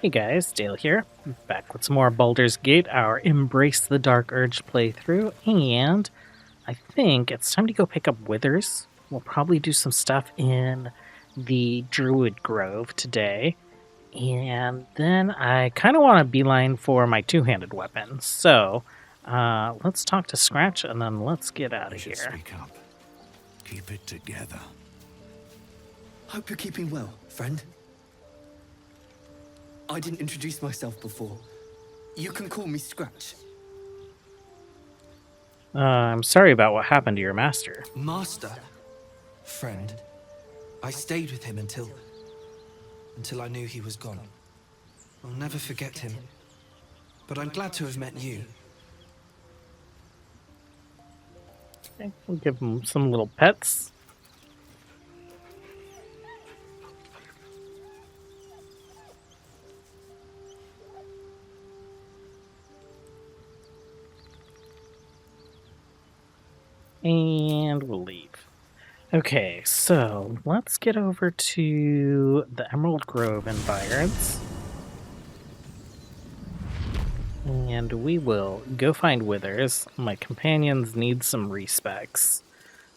Hey guys, Dale here, back with some more Baldur's Gate, our Embrace the Dark Urge playthrough, and I think it's time to go pick up Withers. We'll probably do some stuff in the Druid Grove today, and then I kind of want to beeline for my two-handed weapon, so let's talk to Scratch and then let's get out of here. Speak up. Keep it together. Hope you're keeping well, friend. I didn't introduce myself before. You can call me Scratch. I'm sorry about what happened to your master. Master? Friend. I stayed with him until I knew he was gone. I'll never forget him. But I'm glad to have met you. Okay, we'll give him some little pets. And we'll leave. Okay, so let's get over to the Emerald Grove environs. And we will go find Withers. My companions need some respecs.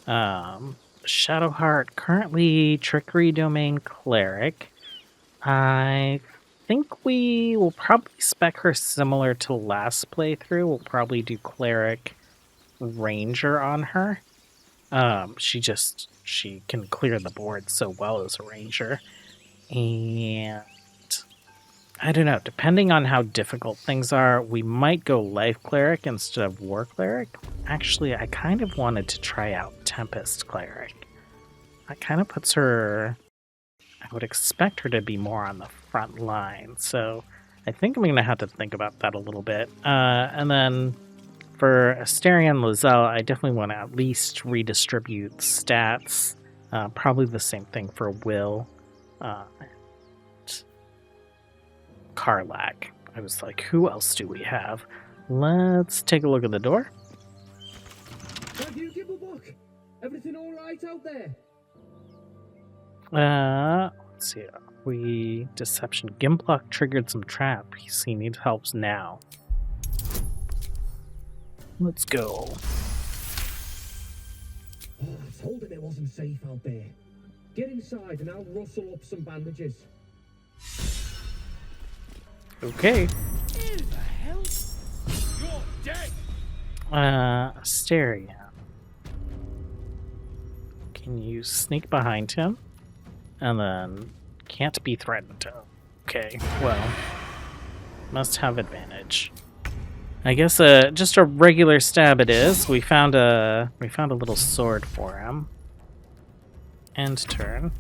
Shadowheart, currently Trickery Domain Cleric. I think we will probably spec her similar to last playthrough. We'll probably do Cleric Ranger on her. She can clear the board so well as a ranger. And I don't know, depending on how difficult things are, we might go Life Cleric instead of War Cleric. Actually, I kind of wanted to try out Tempest Cleric. That kind of puts her... I would expect her to be more on the front line, so I think I'm going to have to think about that a little bit. And then for Asterion Lozelle, I definitely want to at least redistribute stats. Probably the same thing for Will. Karlak. I was like, who else do we have? Let's take a look at the door. Have you give a book? Everything all right out there? Let's see. Deception. Gimblock triggered some traps. He needs help now. Let's go. Oh, I told him it wasn't safe out there. Get inside and I'll rustle up some bandages. Okay. Who the hell? You're dead! Asterion. Can you sneak behind him? And then can't be threatened. Okay, well, must have advantage. I guess just a regular stab it is. We found a little sword for him. End turn.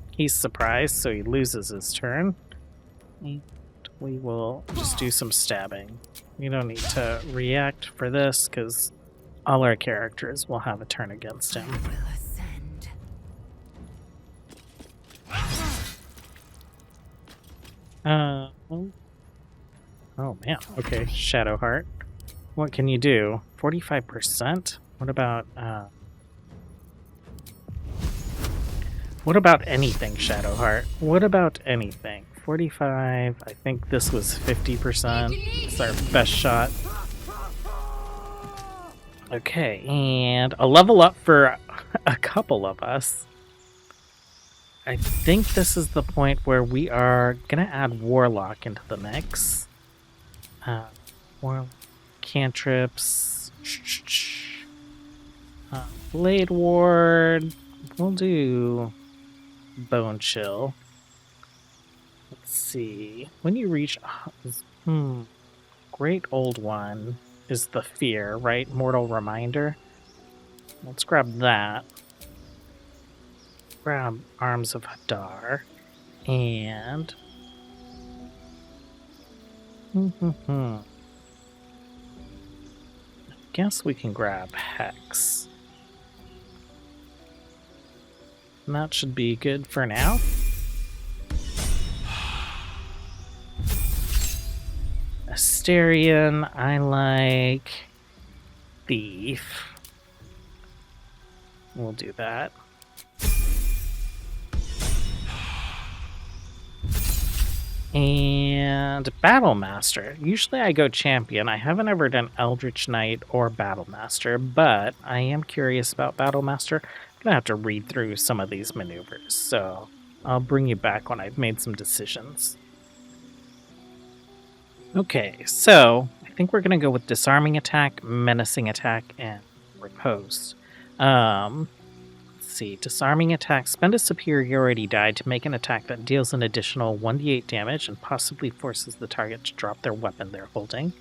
He's surprised, so he loses his turn. And we will just do some stabbing. We don't need to react for this because all our characters will have a turn against him. Oh man, okay, Shadowheart. What can you do? 45%? What about anything, Shadowheart? What about anything? 45, I think this was 50%. It's our best shot. Okay, and a level up for a couple of us. I think this is the point where we are gonna add Warlock into the mix. More cantrips. Blade Ward. We'll do Bone Chill. Let's see. When you reach... Great Old One is the Fear, right? Mortal Reminder. Let's grab that. Grab Arms of Hadar. And... I guess we can grab Hex. And that should be good for now. Asterion, I like Thief. We'll do that. And Battle Master. Usually I go Champion. I haven't ever done Eldritch Knight or Battle Master, but I am curious about Battle Master. I'm going to have to read through some of these maneuvers, so I'll bring you back when I've made some decisions. Okay, so I think we're going to go with Disarming Attack, Menacing Attack, and Repose. Let's see. Disarming Attack. Spend a superiority die to make an attack that deals an additional 1d8 damage and possibly forces the target to drop their weapon they're holding.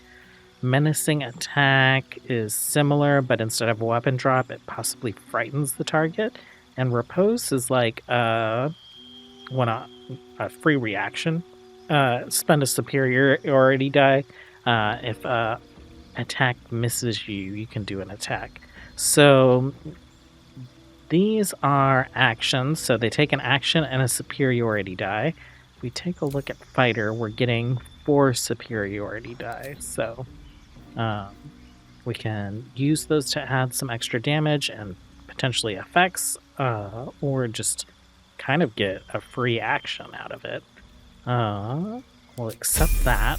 Menacing Attack is similar, but instead of a weapon drop, it possibly frightens the target. And Repose is like a free reaction. Spend a superiority die. If attack misses you, you can do an attack. So these are actions. So they take an action and a superiority die. If we take a look at Fighter, we're getting 4 superiority die. So we can use those to add some extra damage and potentially effects, or just kind of get a free action out of it. We'll accept that.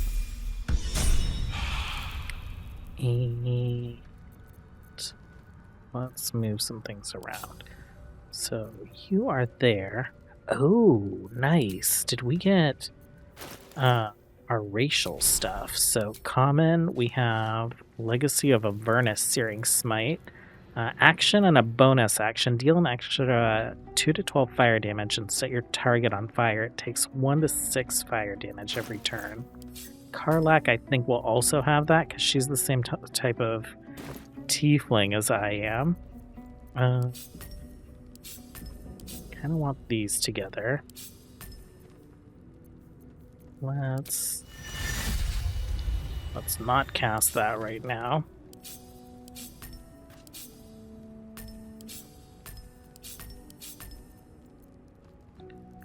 And let's move some things around. So you are there. Oh, nice. Did we get our racial stuff? So common, we have Legacy of Avernus Searing Smite. Action and a bonus action. Deal an extra 2 to 12 fire damage and set your target on fire. It takes 1 to 6 fire damage every turn. Karlak, I think, will also have that because she's the same type of tiefling as I am. Kind of want these together. Let's not cast that right now.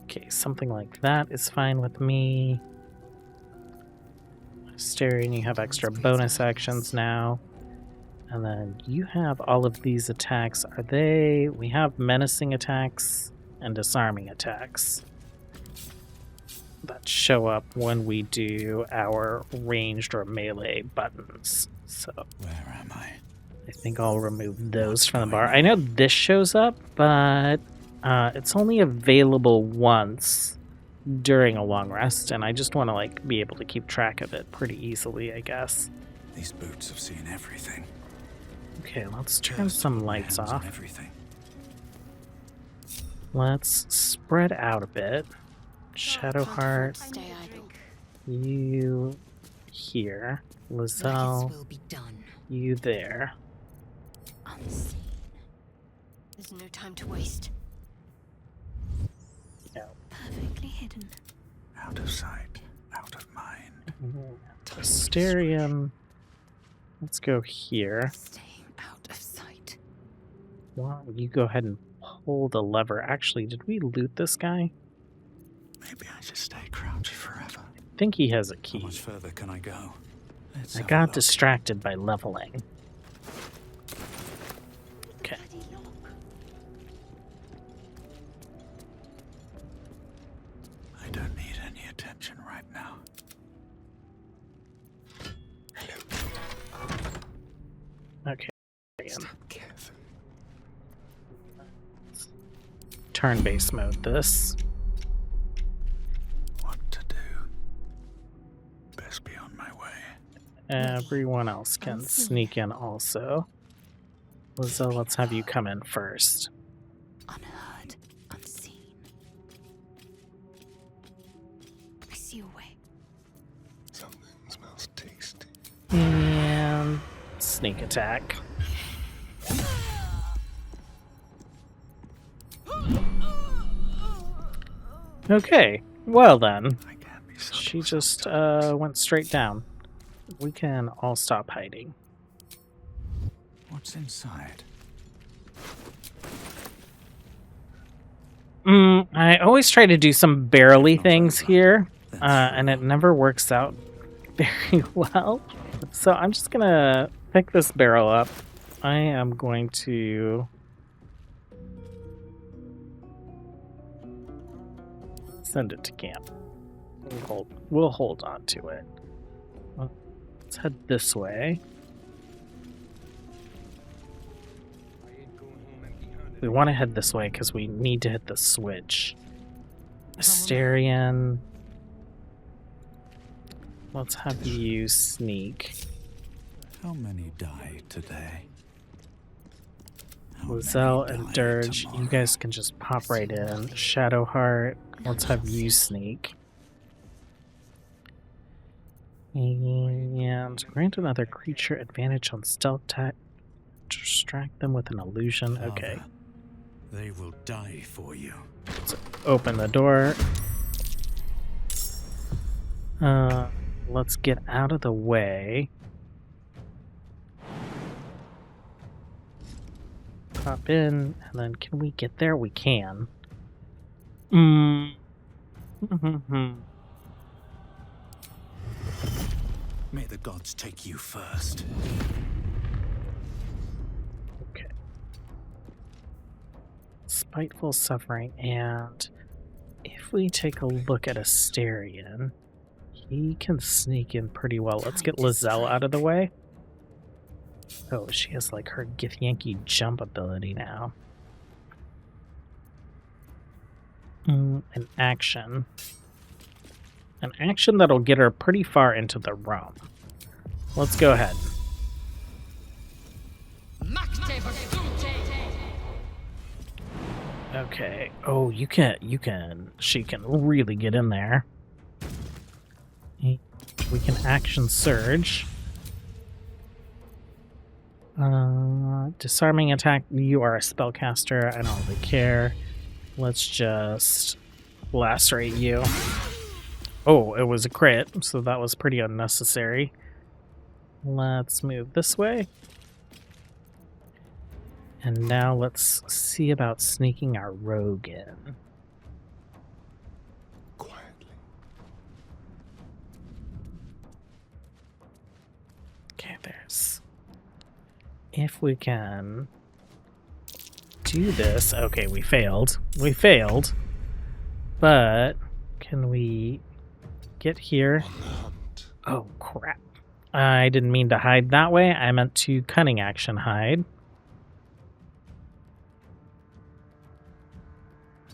Okay, something like that is fine with me. Styrian, you have extra bonus actions now. And then you have all of these attacks. We have menacing attacks and disarming attacks that show up when we do our ranged or melee buttons. So Where am I? I think I'll remove those from the bar. I know this shows up, but it's only available once during a long rest, and I just want to be able to keep track of it pretty easily, I guess. These boots have seen everything. Okay, let's turn some lights Hands on off. everything. Let's spread out a bit. Shadowheart, Stay idle. you here. Lizelle, Will be done. you there. Unseen. There's no time to waste. No. Perfectly hidden. Out of sight, out of mind. Asterion. Let's go here. Staying out of sight. Why don't you go ahead and pull the lever? Actually, did we loot this guy? Maybe I should stay crouched forever. I think he has a How key. much further can I go? Let's I have a got look. distracted by leveling. Okay. Bloody lock. I don't need any attention right now. Okay. Careful. Turn-based mode this. What to do? Best be on my way. Everyone else can sneak in also. Lizelle, let's have you come in first. Unheard. Unseen. I see a way. Something smells tasty. And sneak attack. Okay, well then. I can't be so She just went straight down. We can all stop hiding. What's inside? I always try to do some barely things here, and it never works out very well. So I'm just gonna pick this barrel up. I am going to send it to camp. We'll hold on to it. Well, let's head this way. We want to head this way because we need to hit the switch. Asterion. Let's have you sneak. How many die today? How Lizelle many and die Dirge, you tomorrow? guys can just pop right in. Shadowheart, let's have you sneak. And grant another creature advantage on stealth attack. Distract them with an illusion. Okay. Father, they will die for you. Let's open the door. Let's get out of the way. Pop in, and then can we get there? We can. May the gods take you first. Okay. Spiteful Suffering, and if we take a look at Asterion, he can sneak in pretty well. Let's get Lizelle out of the way. Oh, she has like her Githyanki jump ability now. An action. An action that'll get her pretty far into the room. Let's go ahead. Okay. Oh, she can really get in there. We can action surge. Disarming attack. You are a spellcaster. I don't really care. Let's just lacerate you. Oh, it was a crit, so that was pretty unnecessary. Let's move this way. And now let's see about sneaking our rogue in. Quietly. Okay, there's... If we can do this... Okay, we failed. We failed. But can we get here? On the hunt. Oh, crap. I didn't mean to hide that way. I meant to cunning action hide.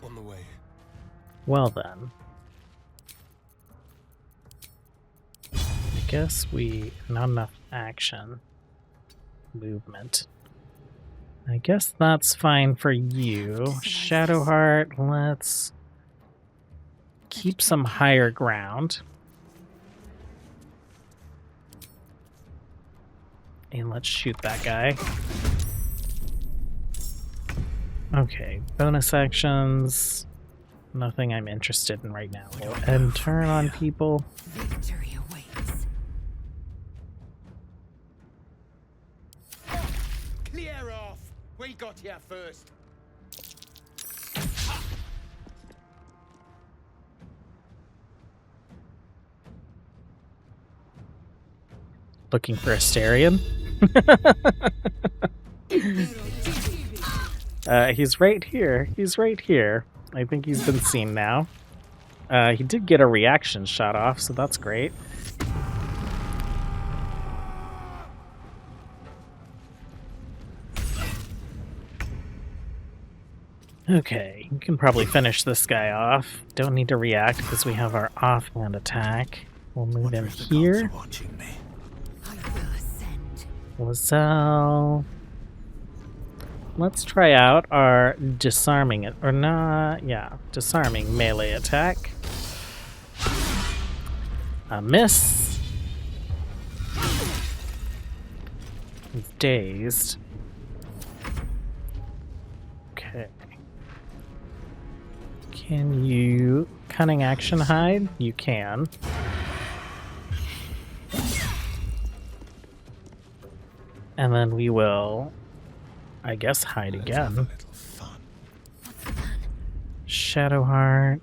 On the way. Well then. I guess not enough action. Movement. I guess that's fine for you. Shadowheart, let's keep some higher ground. And let's shoot that guy. Okay, bonus actions. Nothing I'm interested in right now. We'll end turn on people. Victory awaits. Clear off! We got here first. Looking for Asterion. He's right here. He's right here. I think he's been seen now. He did get a reaction shot off, so that's great. Okay, you can probably finish this guy off. Don't need to react because we have our offhand attack. We'll move Wonder in if the gods here. are watching me. I will ascend. Lizelle. Let's try out our disarming disarming melee attack. A miss. He's dazed. Okay. Can you cunning action hide? You can. And then we will, I guess, hide Let's have a again. little fun. What's the plan? Shadowheart.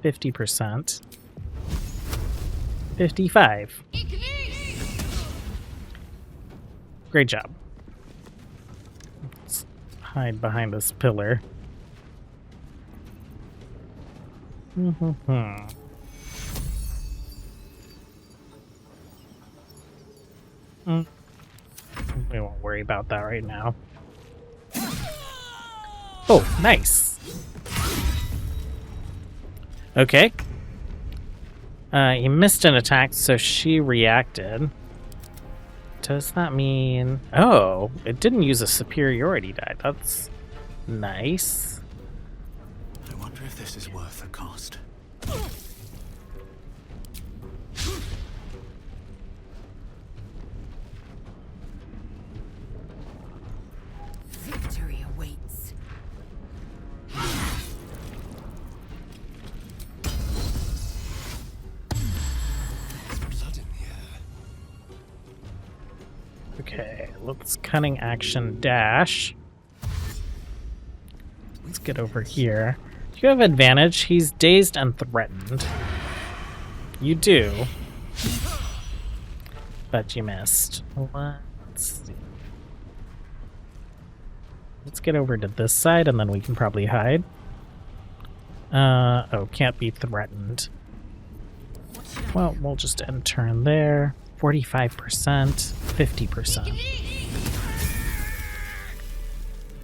50%. 55. Great job. Let's hide behind this pillar. Mm-hmm. We won't worry about that right now. Oh, nice. Okay. He missed an attack, so she reacted. Does that mean... Oh, it didn't use a superiority die. That's nice. I wonder if this is worth the cost. Victory awaits. There's blood in the air. Okay, let's cunning action dash. Let's get over here. Do you have advantage? He's dazed and threatened. You do. But you missed. Let's see. Let's get over to this side and then we can probably hide. Oh, can't be threatened. Well, we'll just end turn there. 45%, 50%.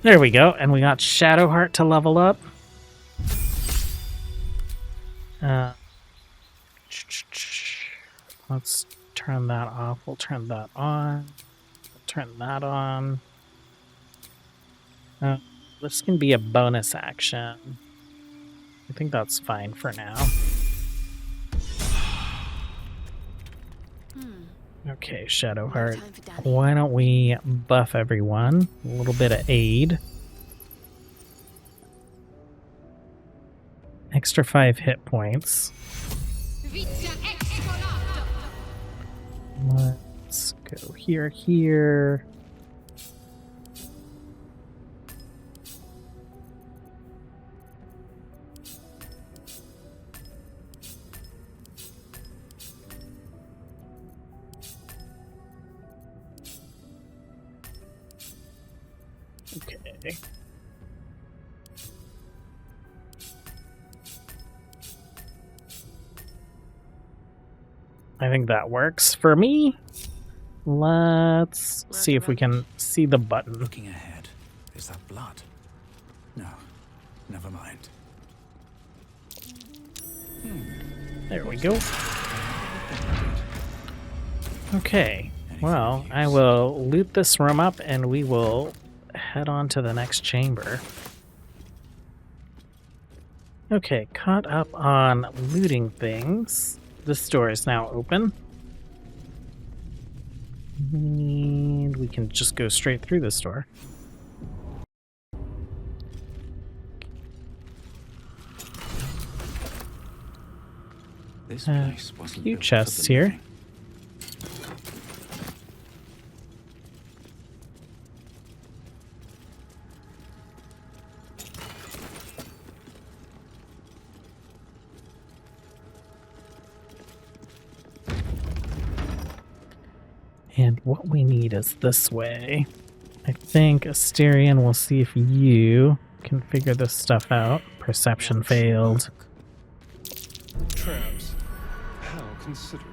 There we go, and we got Shadowheart to level up. Let's turn that off. We'll turn that on. Turn that on. This can be a bonus action. I think that's fine for now. Okay, Shadowheart. Why don't we buff everyone? A little bit of aid. Extra 5 hit points. Let's go here. Okay. I think that works for me. Let's see if we can see the button. Looking ahead. Is that blood? No. Never mind. There we go. Okay. Well, I will loot this room up and we will head on to the next chamber. Okay, caught up on looting things. This door is now open. And we can just go straight through this door. This place wasn't Few built for chests the here. living. And what we need is this way. I think Asterion will see if you can figure this stuff out. Perception failed. Traps. How considerate.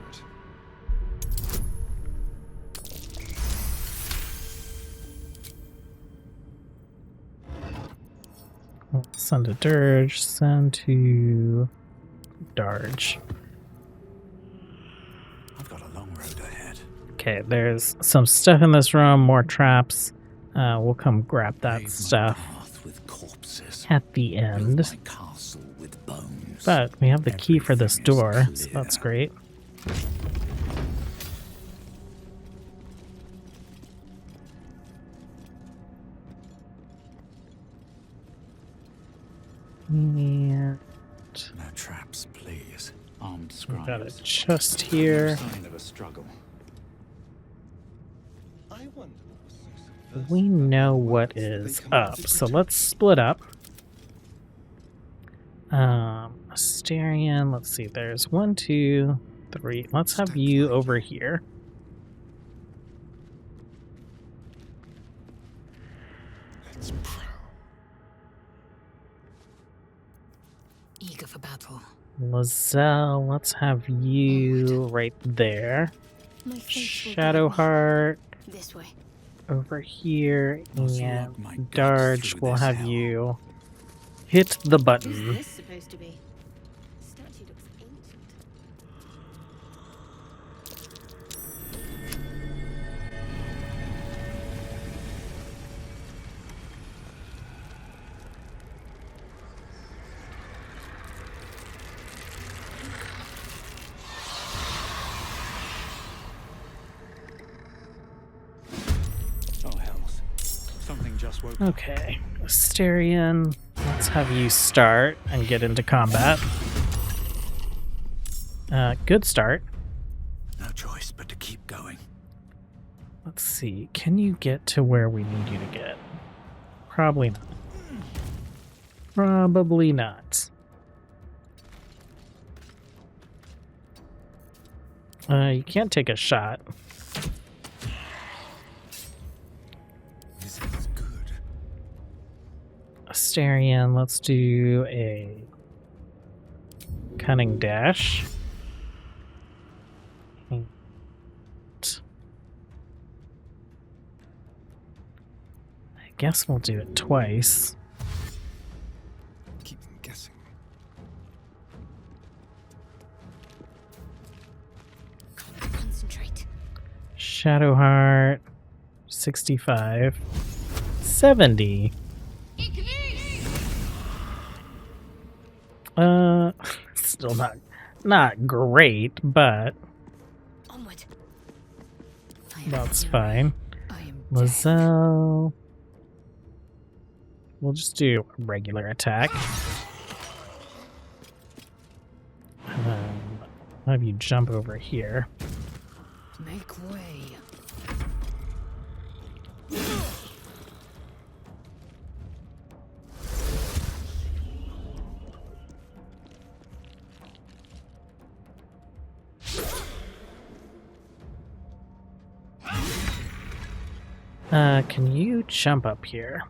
Send to Dirge, send to Darge. I've got a long road ahead. Okay, there's some stuff in this room, more traps. We'll come grab that Pave my stuff path with corpses. at the Build end. my castle with bones. But we have the key for this Everything is door, so clear. that's great. And No traps, please. Armed we got a scribes. chest here. Sign of a struggle. I wonder what was so subversive We know about the what weapons is they come out up, to so protect. let's split up. Asterion, let's see, there's 1, 2, 3. Let's have you over here. Let's prowl. eager for battle. Lizelle, let's have you right there. My faith will guide me. Shadowheart This way. over here, Muzzle up my and guts Darge through will this have hell. you hit the Who's button. this supposed to be? Statue looks ancient. Oh, hells. Something just woke up. Okay, Asterion, let's have you start and get into combat. Good start. No choice but to keep going. Let's see, can you get to where we need you to get? Probably not. Probably not. You can't take a shot. This is good. Asterion, let's do a cunning dash. And I guess we'll do it twice. Keep them guessing. Concentrate. Shadowheart, 65. 70. Still not great, but Onward. I am that's fury. fine. I am death. Lizelle. We'll just do a regular attack. I'll have you jump over here. Make way. Can you jump up here?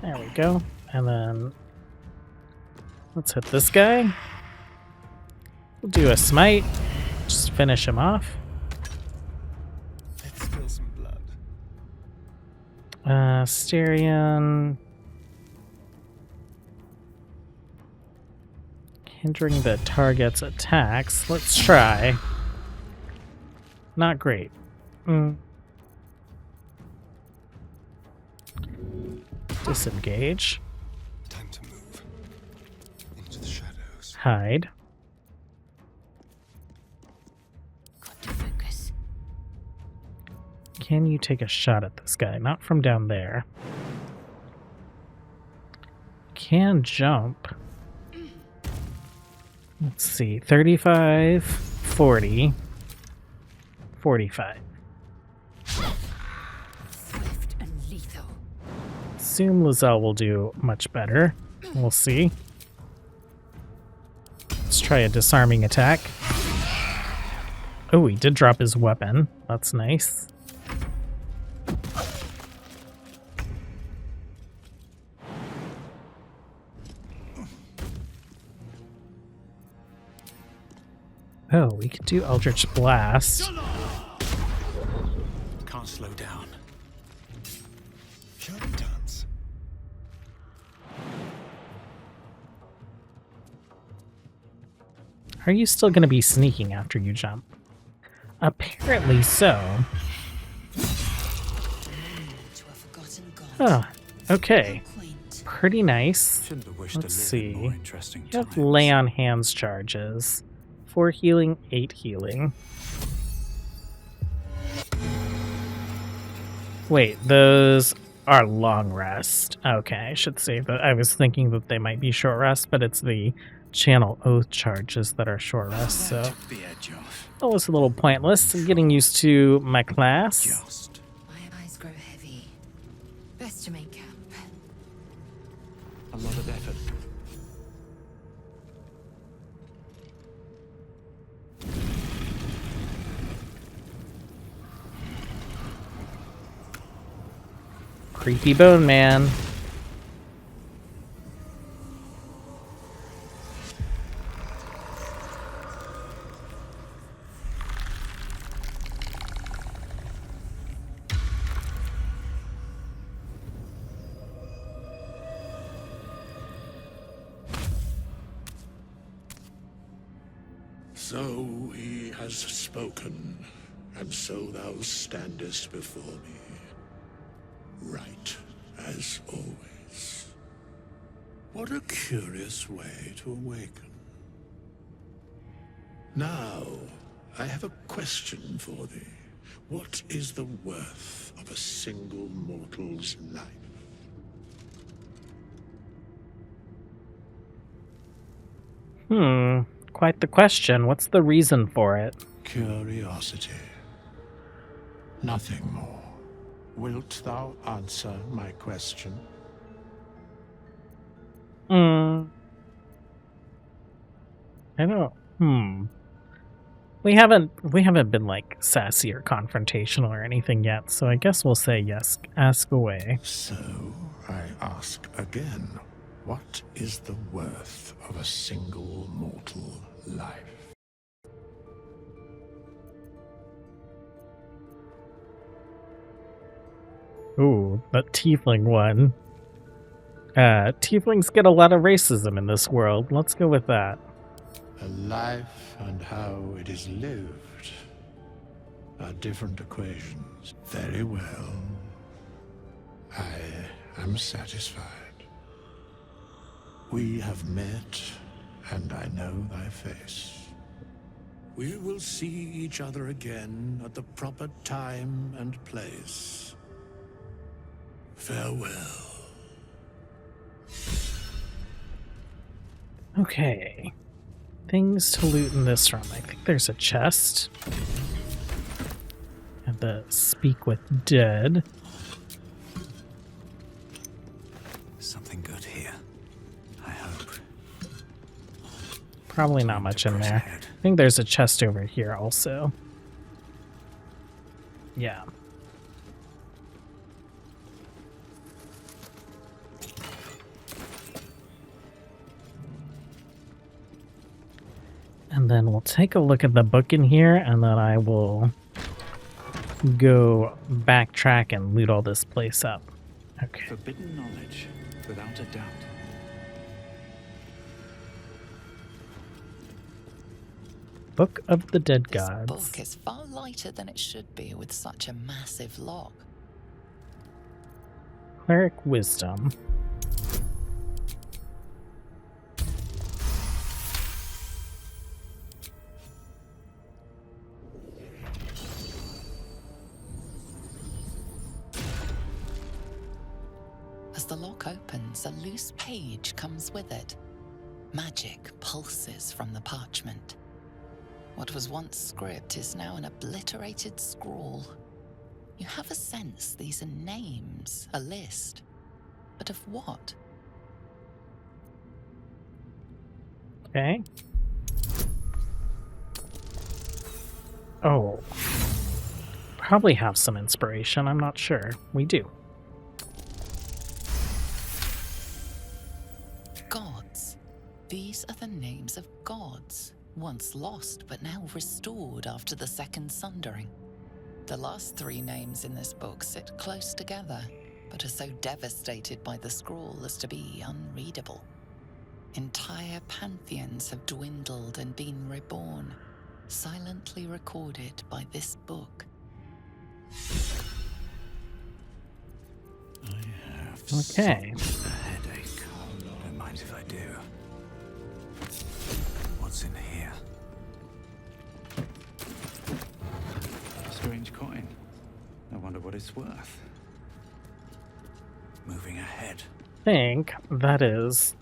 There we go. And then let's hit this guy. We'll do a smite. Just finish him off. Let's spill some blood. Asterion. Hindering the target's attacks. Let's try. Not great. Disengage. Time to move. Into the shadows. Hide. Got to focus. Can you take a shot at this guy? Not from down there. Can jump. Let's see. 35, 40, 45. Swift and lethal. Assume Lizelle will do much better. We'll see. Let's try a disarming attack. Oh, he did drop his weapon. That's nice. Oh, we could do Eldritch Blast. Can't slow down. Shall we dance? Are you still going to be sneaking after you jump? Apparently so. To a forgotten god. Oh, okay. Quaint. Pretty nice. Shouldn't have wished Let's to live in see. more interesting You have times. lay on hands charges. 4 healing, 8 healing. Wait, those are long rest. Okay, I should save that. I was thinking that they might be short rest, but it's the channel oath charges that are short rest, so Took the edge off. that was a little pointless. I'm getting used to my class. Just. My eyes grow heavy. Best to make camp. A lot of effort. Creepy bone man. So he has spoken, and so thou standest before me, right as always. What a curious way to awaken. Now, I have a question for thee. What is the worth of a single mortal's life? Quite the question. What's the reason for it? Curiosity. Nothing more. Wilt thou answer my question? I don't. We haven't been like sassy or confrontational or anything yet, so I guess we'll say yes. Ask away. So, I ask again, what is the worth of a single mortal life? Ooh, that tiefling one. Tieflings get a lot of racism in this world. Let's go with that. A life and how it is lived are different equations. Very well. I am satisfied. We have met, and I know thy face. We will see each other again at the proper time and place. Farewell. Okay. Things to loot in this room. I think there's a chest. And the speak with dead. Something good here. I hope. Probably not much in there. I think there's a chest over here also. Yeah. And then we'll take a look at the book in here, and then I will go backtrack and loot all this place up. Okay. Forbidden knowledge, without a doubt. Book of the Dead This Gods. book is far lighter than it should be with such a massive lock. Cleric Wisdom. As the lock opens, a loose page comes with it. Magic pulses from the parchment. What was once script is now an obliterated scrawl. You have a sense these are names, a list. But of what? Okay. Oh. Probably have some inspiration, I'm not sure. We do. Gods. These are the names of gods, once lost but now restored after the Second Sundering. The last three names in this book sit close together, but are so devastated by the scroll as to be unreadable. Entire pantheons have dwindled and been reborn, silently recorded by this book. I have Okay. a headache. Don't mind if I do. What's in here? Strange coin. I wonder what it's worth. Moving ahead. I think that is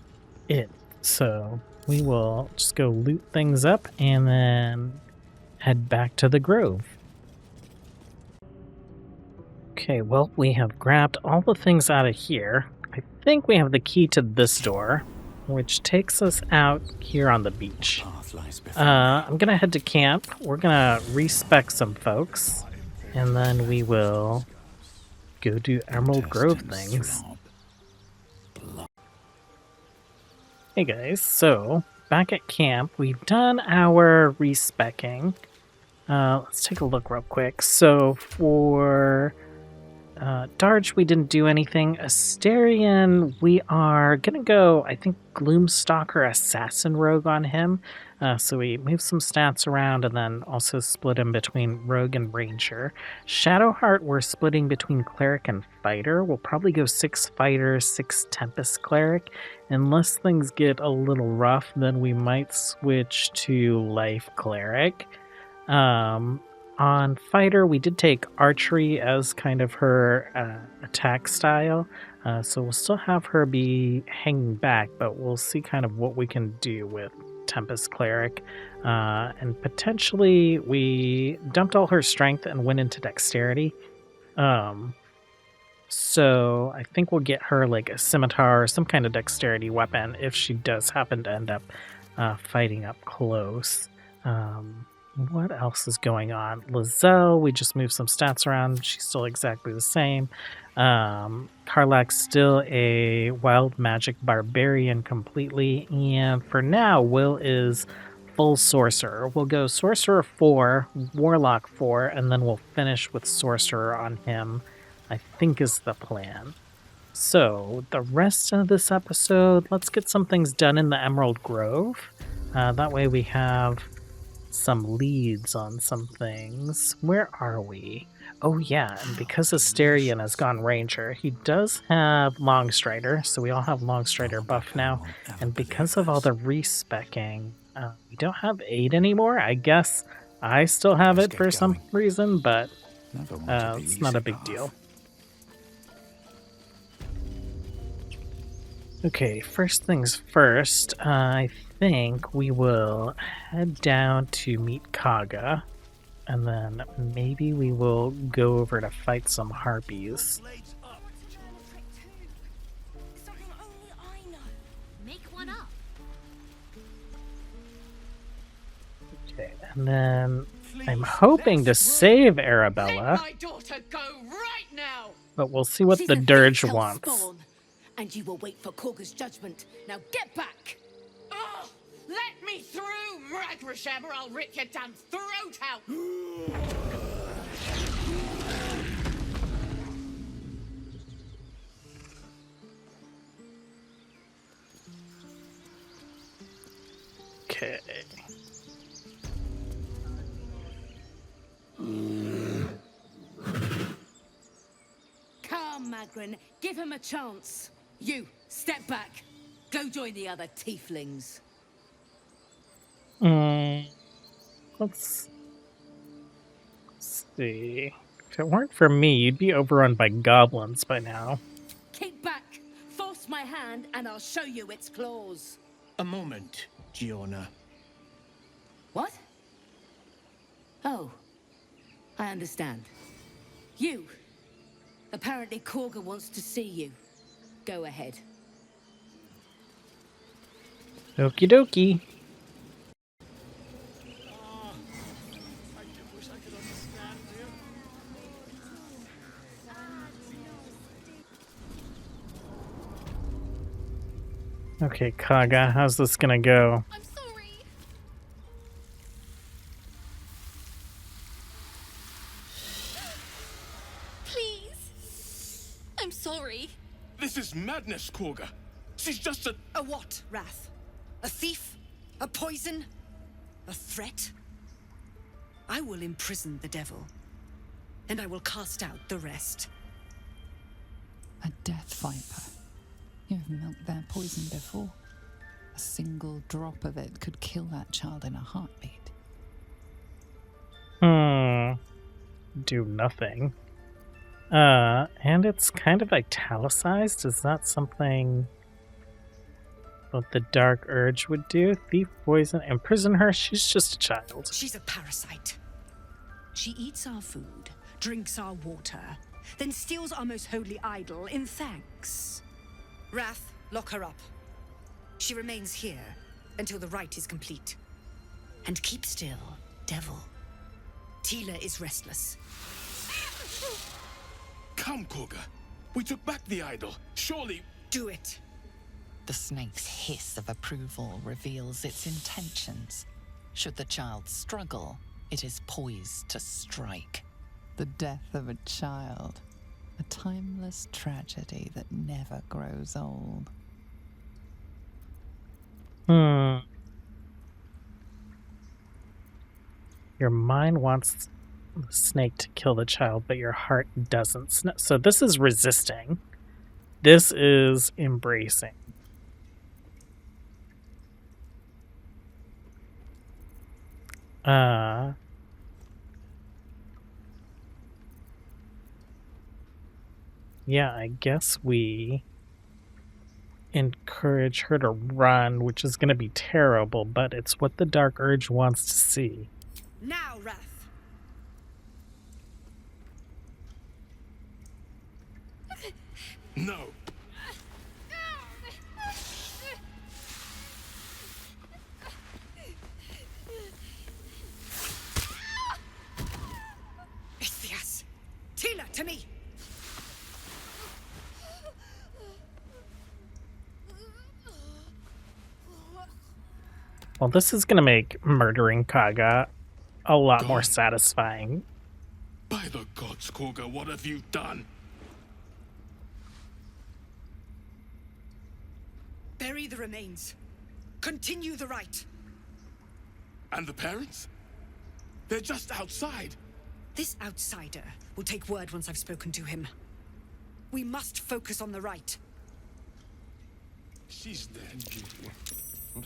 it. So we will just go loot things up and then head back to the grove. Okay, well, we have grabbed all the things out of here. I think we have the key to this door, which takes us out here on the beach. Path lies before I'm gonna head to camp. We're gonna respec some folks, and then we will go do Emerald Grove Intestines things. throb. Blood. Hey guys, so back at camp, we've done our respecking. Let's take a look real quick. So for Darge, we didn't do anything. Asterion, we are gonna go, I think, Gloomstalker Assassin Rogue on him. So we move some stats around and then also split him between Rogue and Ranger. Shadowheart, we're splitting between Cleric and Fighter. We'll probably go 6 Fighter, 6 Tempest Cleric. Unless things get a little rough, then we might switch to Life Cleric. On Fighter, we did take Archery as kind of her attack style, so we'll still have her be hanging back, but we'll see kind of what we can do with Tempest Cleric. And potentially, we dumped all her strength and went into Dexterity. So I think we'll get her like a scimitar or some kind of Dexterity weapon if she does happen to end up fighting up close. What else is going on? Lizelle, we just moved some stats around. She's still exactly the same. Karlak's still a wild magic barbarian completely. And for now, Will is full sorcerer. We'll go sorcerer 4, warlock 4, and then we'll finish with sorcerer on him, I think is the plan. So the rest of this episode, let's get some things done in the Emerald Grove. That way we have some leads on some things. Where are we? Oh yeah, and because Asterion has gone Ranger, he does have Longstrider, so we all have Longstrider buff now. And because of all the respecking, we don't have 8 anymore. I guess I still have it for some reason, but it's not a big deal. Okay, first things first, I think we will head down to meet Kaga, and then maybe we will go over to fight some harpies. Okay, and then I'm hoping to save Arabella, my daughter go right now. but we'll see what the dirge wants. And you will wait for Korga's judgment. Now get back! Oh, let me through, Ragrasham, or I'll rip your damn throat out! Okay. Come, Magrin, give him a chance. You, step back. Go join the other tieflings. Let's see. If it weren't for me, you'd be overrun by goblins by now. Keep back. Force my hand, and I'll show you its claws. A moment, Giona. What? Oh, I understand. You. Apparently Korga wants to see you. Go ahead. Okie dokie. Okay, Kaga, how's this gonna go? I'm sorry. Please. I'm sorry. This is madness, Korga. She's just a... A what, Wrath? A thief? A poison? A threat? I will imprison the devil, and I will cast out the rest. A death viper. You've milked their poison before. A single drop of it could kill that child in a heartbeat. Do nothing. And it's kind of italicized. Is that something what the Dark Urge would do? Thief, poison, imprison her? She's just a child. She's a parasite. She eats our food, drinks our water, then steals our most holy idol in thanks. Wrath, lock her up. She remains here until the rite is complete. And keep still, devil. Tila is restless. Come down, Korga. We took back the idol. Surely... Do it. The snake's hiss of approval reveals its intentions. Should the child struggle, it is poised to strike. The death of a child. A timeless tragedy that never grows old. Your mind wants the snake to kill the child, but your heart doesn't. So this is resisting. This is embracing. Yeah, I guess we encourage her to run, which is going to be terrible, but it's what the Dark Urge wants to see. Now, Wrath. No. Ithias! Tila, to me! Well, this is going to make murdering Kaga a lot more satisfying. By the gods, Korga, what have you done? Bury the remains. Continue the rite. And the parents? They're just outside. This outsider will take word once I've spoken to him. We must focus on the rite. She's dead.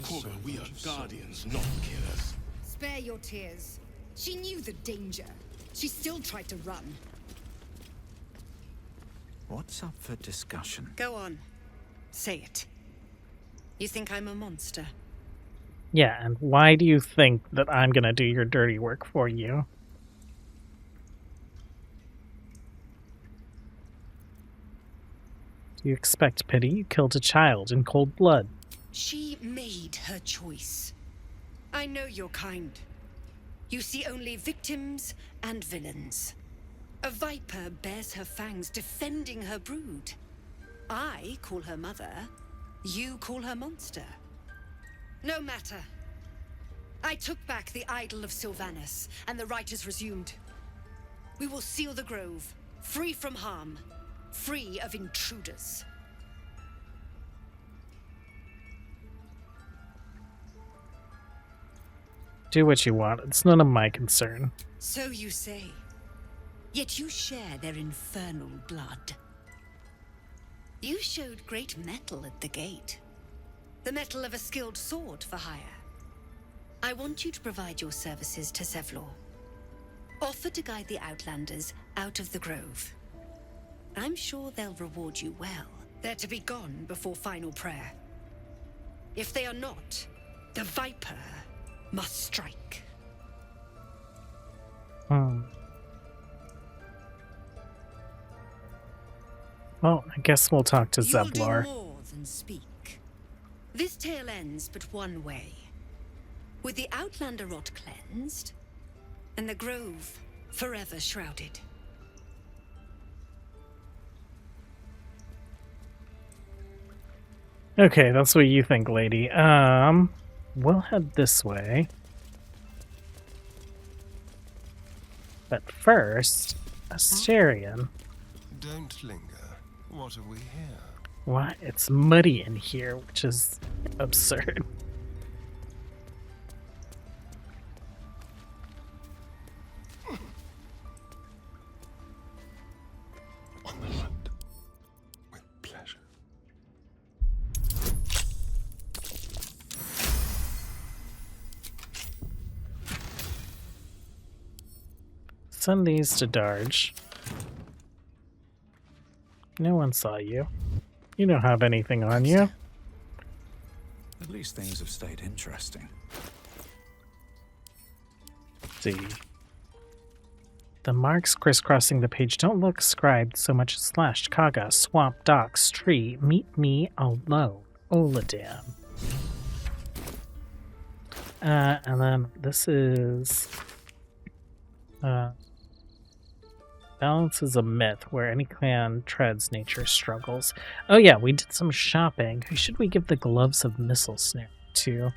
Korga, we are guardians, not killers. Spare your tears. She knew the danger. She still tried to run. What's up for discussion? Go on. Say it. You think I'm a monster? Yeah, and why do you think that I'm going to do your dirty work for you? Do you expect pity? You killed a child in cold blood. She made her choice. I know your kind. You see only victims and villains. A viper bears her fangs defending her brood. I call her mother. You call her monster. No matter. I took back the idol of Sylvanas, and the rite is resumed. We will seal the grove, free from harm, free of intruders. Do what you want. It's none of my concern. So you say. Yet you share their infernal blood. You showed great mettle at the gate. The mettle of a skilled sword for hire. I want you to provide your services to Zevlor. Offer to guide the Outlanders out of the grove. I'm sure they'll reward you well. They're to be gone before final prayer. If they are not, the Viper must strike. Well, I guess we'll talk to You'll Zevlor. do more than speak. This tale ends but one way. With the Outlander rot cleansed, and the grove forever shrouded. Okay, that's what you think, lady. We'll head this way. But first, Asterion. Don't linger. What have we here? What? It's muddy in here, which is absurd. On the hunt. With pleasure. Send these to Darge. No one saw you. You don't have anything on you. At least things have stayed interesting. Let's see. The marks crisscrossing the page don't look scribed so much as slashed. Kaga, swamp, docks, tree, meet me alone. Oladan. And then this is Balance is a myth where any clan treads nature struggles. Oh yeah, we did some shopping. Who should we give the Gloves of Missile Snare to?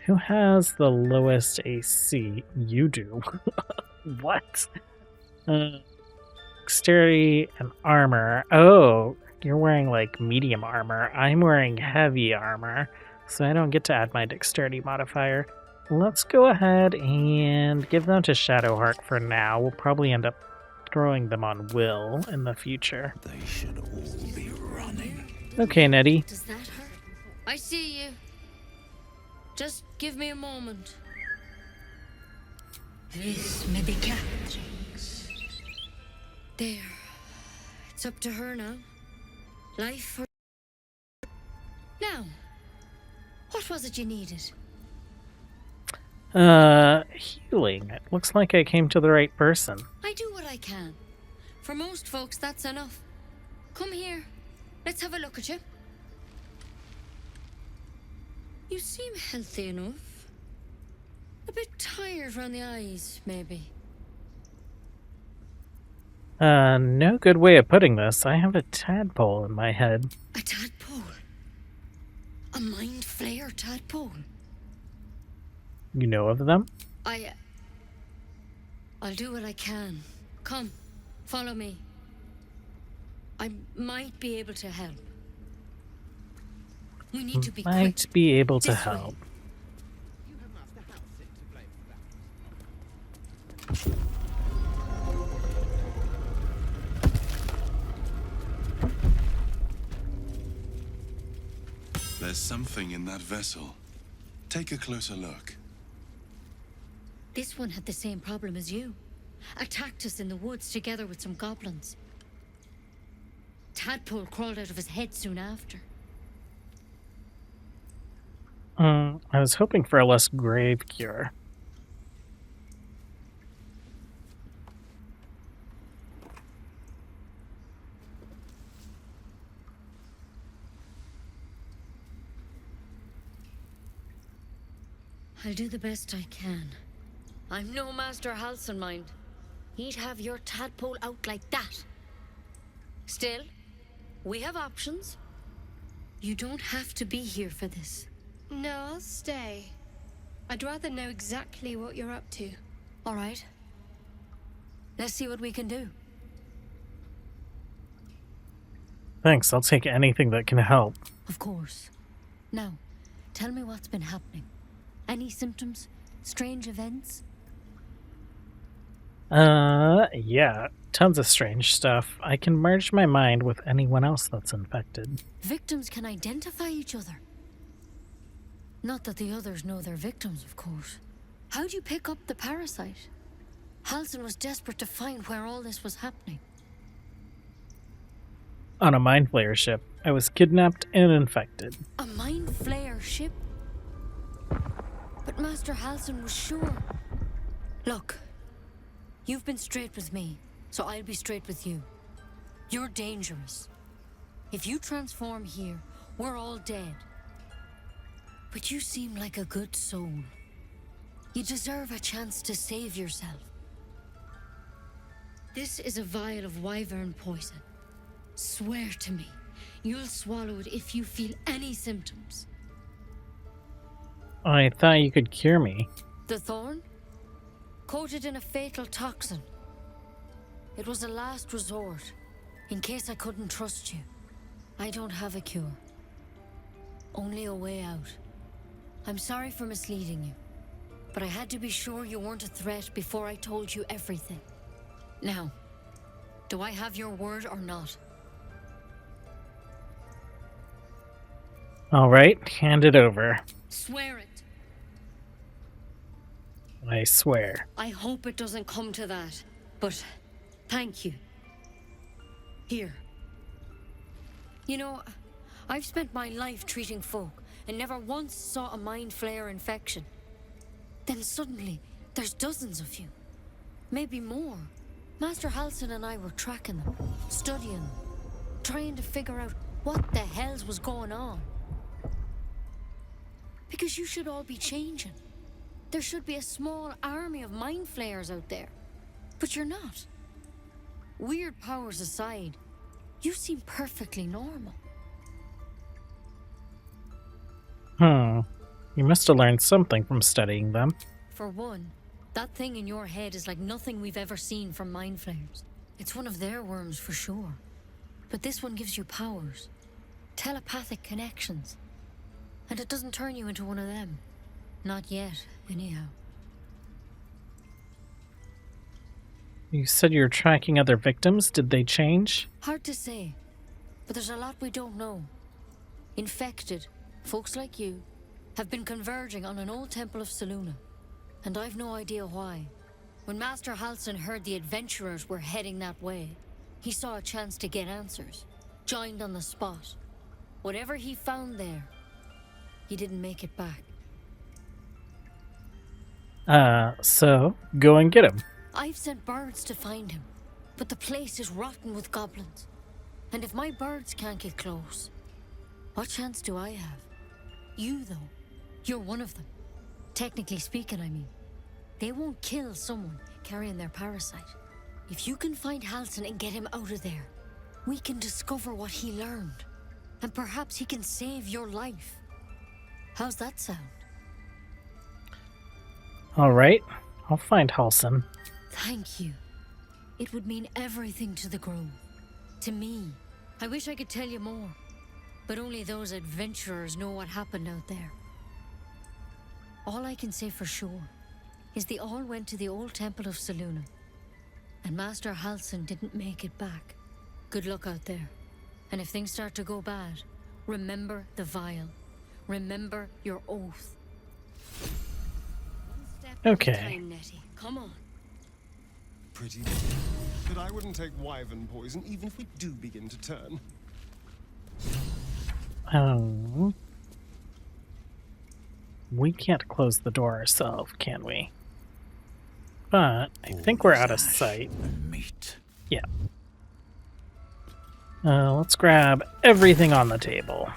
Who has the lowest AC? You do. What? Dexterity and armor. Oh, you're wearing like medium armor. I'm wearing heavy armor, so I don't get to add my dexterity modifier. Let's go ahead and give them to Shadowheart for now. We'll probably end up throwing them on Will in the future. They should all be running. Okay, Nettie. Does that hurt? I see you. Just give me a moment. This may be catching. There. It's up to her now. Life or... Now, what was it you needed? Healing. It looks like I came to the right person. I do what I can. For most folks, that's enough. Come here. Let's have a look at you. You seem healthy enough. A bit tired around the eyes, maybe. No good way of putting this. I have a tadpole in my head. A tadpole? A mind flayer tadpole? You know of them? I'll do what I can. Come, follow me. I might be able to help. We need to be Might quick. be able to This way. help. There's something in that vessel. Take a closer look. This one had the same problem as you. Attacked us in the woods together with some goblins. Tadpole crawled out of his head soon after. I was hoping for a less grave cure. I'll do the best I can. I'm no Master Halson, mind. He'd have your tadpole out like that. Still, we have options. You don't have to be here for this. No, I'll stay. I'd rather know exactly what you're up to. All right. Let's see what we can do. Thanks, I'll take anything that can help. Of course. Now, tell me what's been happening. Any symptoms? Strange events? Yeah. Tons of strange stuff. I can merge my mind with anyone else that's infected. Victims can identify each other. Not that the others know they're victims, of course. How'd you pick up the parasite? Halson was desperate to find where all this was happening. On a Mind Flayer ship, I was kidnapped and infected. A Mind Flayer ship? But Master Halson was sure. Look, you've been straight with me, so I'll be straight with you. You're dangerous. If you transform here, we're all dead. But you seem like a good soul. You deserve a chance to save yourself. This is a vial of wyvern poison. Swear to me, you'll swallow it if you feel any symptoms. I thought you could cure me. The thorn? Coated in a fatal toxin. It was a last resort, in case I couldn't trust you. I don't have a cure. Only a way out. I'm sorry for misleading you, but I had to be sure you weren't a threat before I told you everything. Now, do I have your word or not? All right, hand it over. Swear it. I swear. I hope it doesn't come to that, but thank you. Here. You know, I've spent my life treating folk and never once saw a Mind Flayer infection. Then suddenly, there's dozens of you. Maybe more. Master Halson and I were tracking them, studying them, trying to figure out what the hells was going on. Because you should all be changing. There should be a small army of Mind Flayers out there. But you're not. weird powers aside, you seem perfectly normal. You must have learned something from studying them. For one, that thing in your head is like nothing we've ever seen from mind flayers. It's one of their worms for sure. But this one gives you powers. Telepathic connections. And it doesn't turn you into one of them. Not yet, anyhow. You said you're tracking other victims. Did they change? Hard to say. But there's a lot we don't know. Infected, folks like you, have been converging on an old temple of Selûne. And I've no idea why. When Master Halsin heard the adventurers were heading that way, he saw a chance to get answers. Joined on the spot. Whatever he found there, he didn't make it back. So go and get him. I've sent birds to find him, but the place is rotten with goblins. And if my birds can't get close, what chance do I have? You, though, you're one of them. Technically speaking, I mean. They won't kill someone carrying their parasite. If you can find Halsin and get him out of there, we can discover what he learned. And perhaps he can save your life. How's that sound? All right, I'll find Halsin. Thank you. It would mean everything to the Grove. To me. I wish I could tell you more. But only those adventurers know what happened out there. All I can say for sure is they all went to the old temple of Selûne. And Master Halsin didn't make it back. Good luck out there. And if things start to go bad, remember the vial. Remember your oath. Okay. Time, Nettie. Come on. Pretty. But I wouldn't take wyvern poison even if we do begin to turn. We can't close the door ourselves, can we? But I think we're out of sight. Meat. Yeah. Let's grab everything on the table.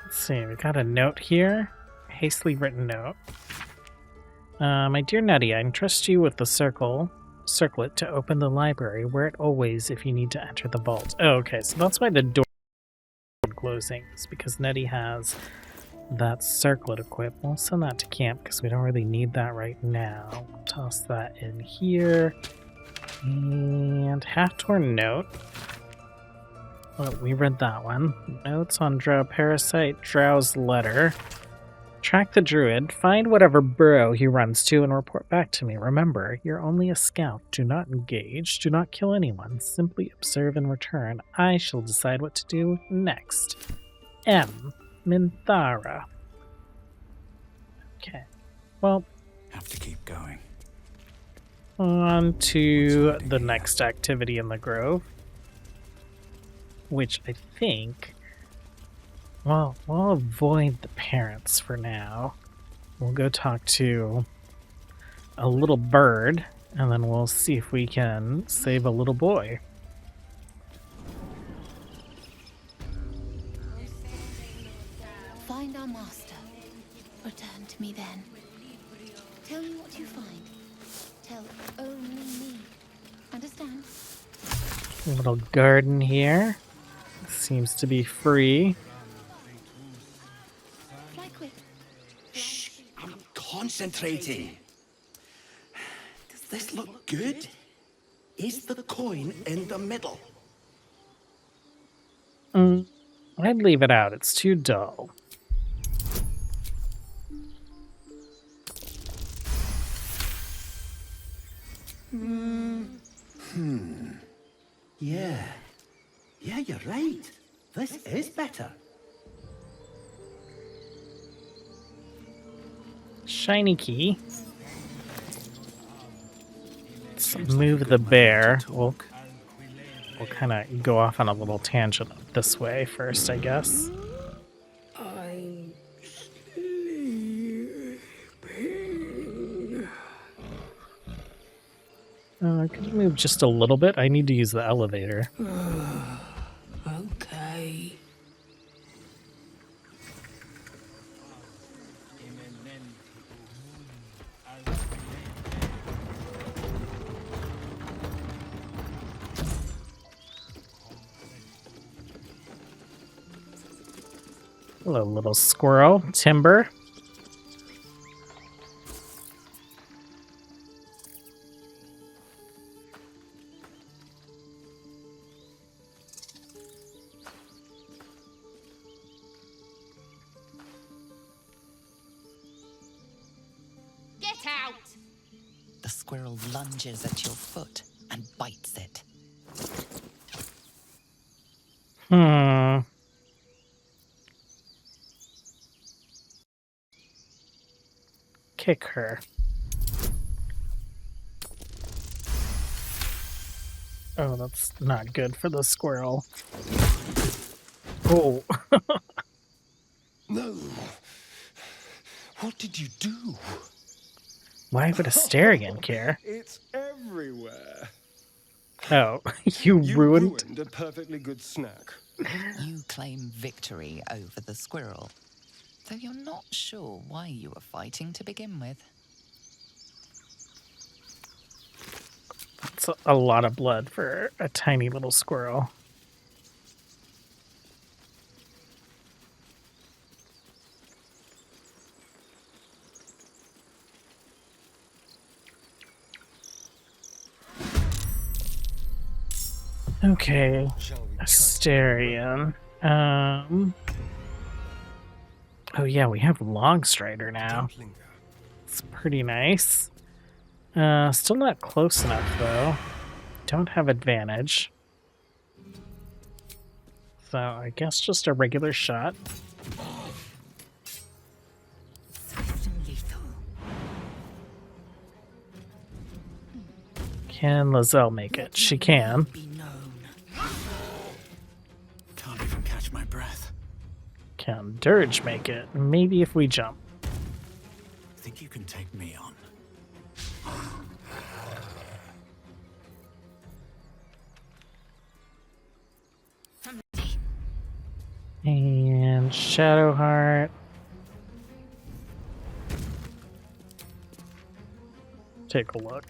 Let's see, we got a note here. Hastily written note. My dear Nettie, I entrust you with the circlet to open the library. Wear it always if you need to enter the vault. Oh, okay, so that's why the door is closing. It's because Nettie has that circlet equipped. We'll send that to camp because we don't really need that right now. Toss that in here. And Half-Torn Note. Well, we read that one. Notes on Drow Parasite, Drow's letter. Track the druid, find whatever burrow he runs to, and report back to me. Remember, you're only a scout. Do not engage. Do not kill anyone. Simply observe and return. I shall decide what to do next. M. Minthara. Okay. Well, have to keep going. On to the next activity in the grove, which I think, well, we'll avoid the parents for now. We'll go talk to a little bird, and then we'll see if we can save a little boy. Find our master. Return to me then. Tell me what you find. Tell only me. Understand? A little garden here. Seems to be free. Fly quick. Shh, I'm concentrating. Does this look good? Is the coin in the middle? I'd leave it out. It's too dull. Yeah. Yeah, you're right. This is better. Shiny key. Let's move the bear. We'll kind of go off on a little tangent this way first, I guess. I'm sleeping. Could you move just a little bit? I need to use the elevator. Okay. Hello, little squirrel. Timber. Get out! The squirrel lunges at your foot and bites it. Kick her. Oh, that's not good for the squirrel. Oh. No. What did you do? Why would Asterion care? It's everywhere. Oh, you ruined a perfectly good snack. You claim victory over the squirrel, though you're not sure why you were fighting to begin with. That's a lot of blood for a tiny little squirrel. Okay, Asterion. Oh yeah, we have Longstrider now. It's pretty nice. Still not close enough though. Don't have advantage. So I guess just a regular shot. Can Lizelle make it? She can. Can't even catch my breath. Can Dirge make it? Maybe if we jump. Think you can take me on? And Shadowheart. Take a look.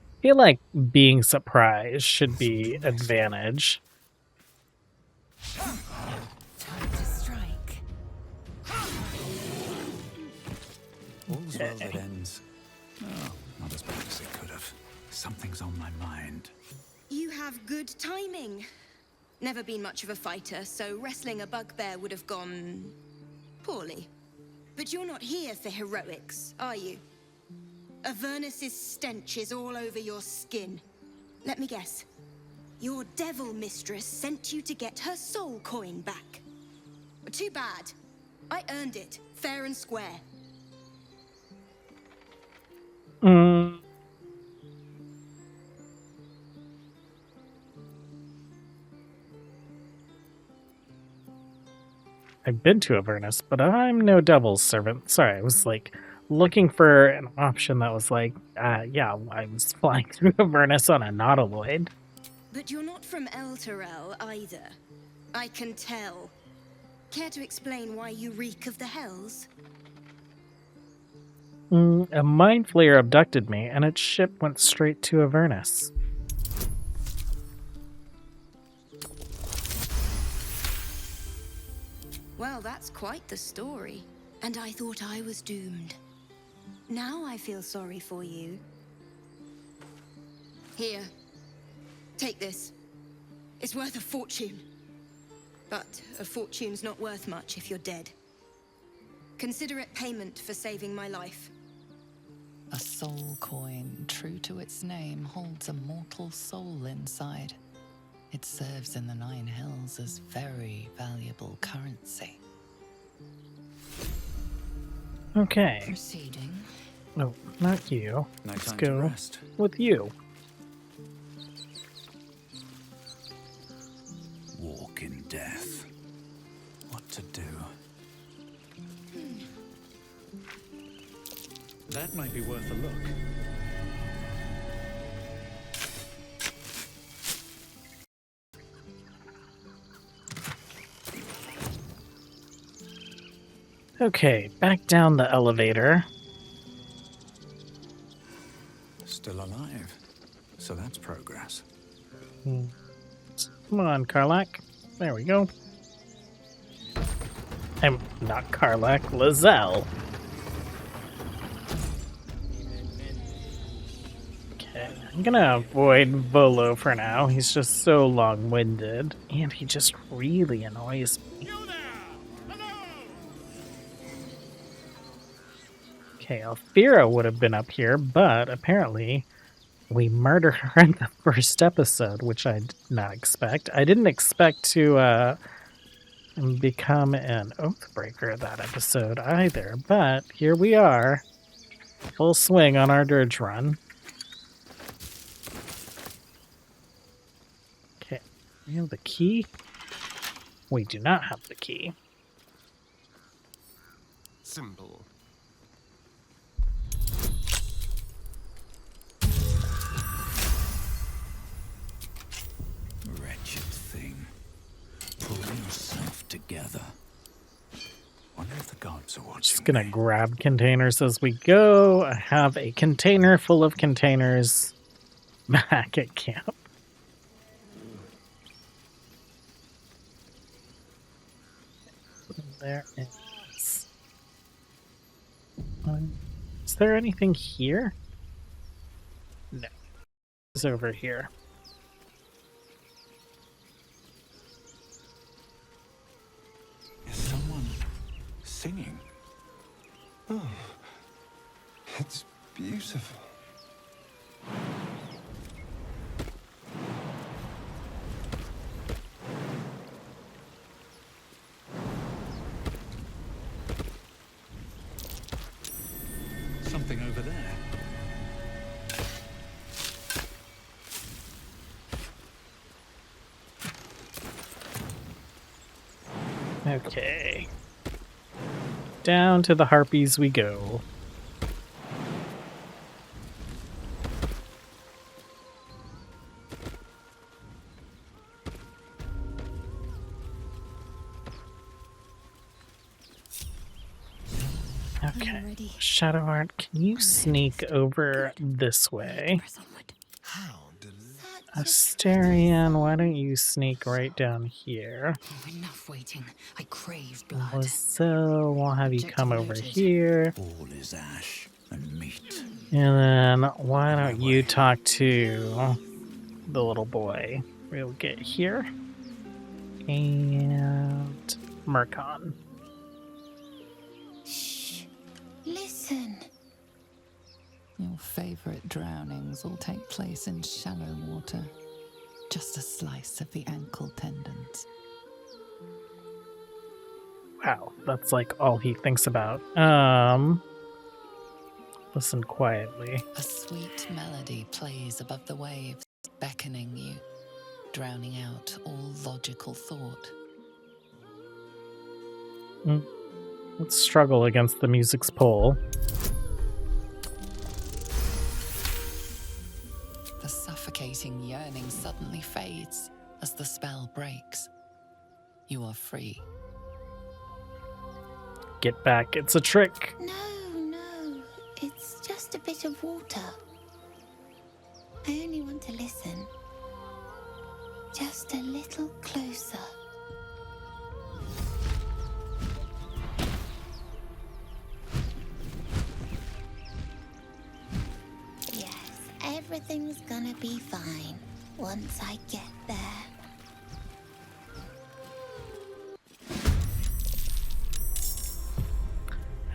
I feel like being surprised should be advantage. Time to strike. All's well that ends. Oh, not as bad as it could have. Something's on my mind. You have good timing. Never been much of a fighter, so wrestling a bugbear would have gone poorly. But you're not here for heroics, are you? Avernus's stench is all over your skin. Let me guess. Your devil mistress sent you to get her soul coin back. Too bad. I earned it, fair and square. I've been to Avernus, but I'm no devil's servant. Sorry, I was like looking for an option that was like, yeah, I was flying through Avernus on a Nautiloid. But you're not from Elturel either. I can tell. Care to explain why you reek of the Hells? A mind flayer abducted me, and its ship went straight to Avernus. Well, that's quite the story. And I thought I was doomed. Now I feel sorry for you. Here. Take this. It's worth a fortune. But a fortune's not worth much if you're dead. Consider it payment for saving my life. A soul coin, true to its name, holds a mortal soul inside. It serves in the Nine Hells as very valuable currency. Okay. Proceeding. No, not you. No Let's time to go rest. with you. Walk in death. What to do? That might be worth a look. Okay, back down the elevator. Still alive. So that's progress. Come on, Karlak. There we go. I'm not Karlak, Lizelle. Okay, I'm gonna avoid Volo for now. He's just so long-winded, and he just really annoys me. Okay, Althira would have been up here, but apparently we murdered her in the first episode, which I did not expect. I didn't expect to become an Oathbreaker that episode either, but here we are. Full swing on our dirge run. Okay, we have the key. We do not have the key. Simple. Wretched thing. Pull yourself together. Wonder if the gods are watching. Just gonna grab containers as we go. I have a container full of containers back at camp. There is. Is there anything here? No. It's over here. Is someone singing? Oh, it's beautiful. Something over there. Okay. Down to the harpies we go. Okay. Shadowheart, can you sneak over this way? Asterion, why don't you sneak right down here? Enough waiting. I crave blood. So we'll have you come over here. All is ash and meat. And then why don't you talk to the little boy? We'll get here. And Murkon. Shh. Listen. Your favorite drownings will take place in shallow water. Just a slice of the ankle tendons. Wow, that's like all he thinks about. Listen quietly. A sweet melody plays above the waves, beckoning you, drowning out all logical thought. Let's struggle against the music's pull. The suffocating yearning suddenly fades as the spell breaks. You are free. Get back, it's a trick. No. It's just a bit of water. I only want to listen. Just a little closer. Yes, everything's gonna be fine once I get there.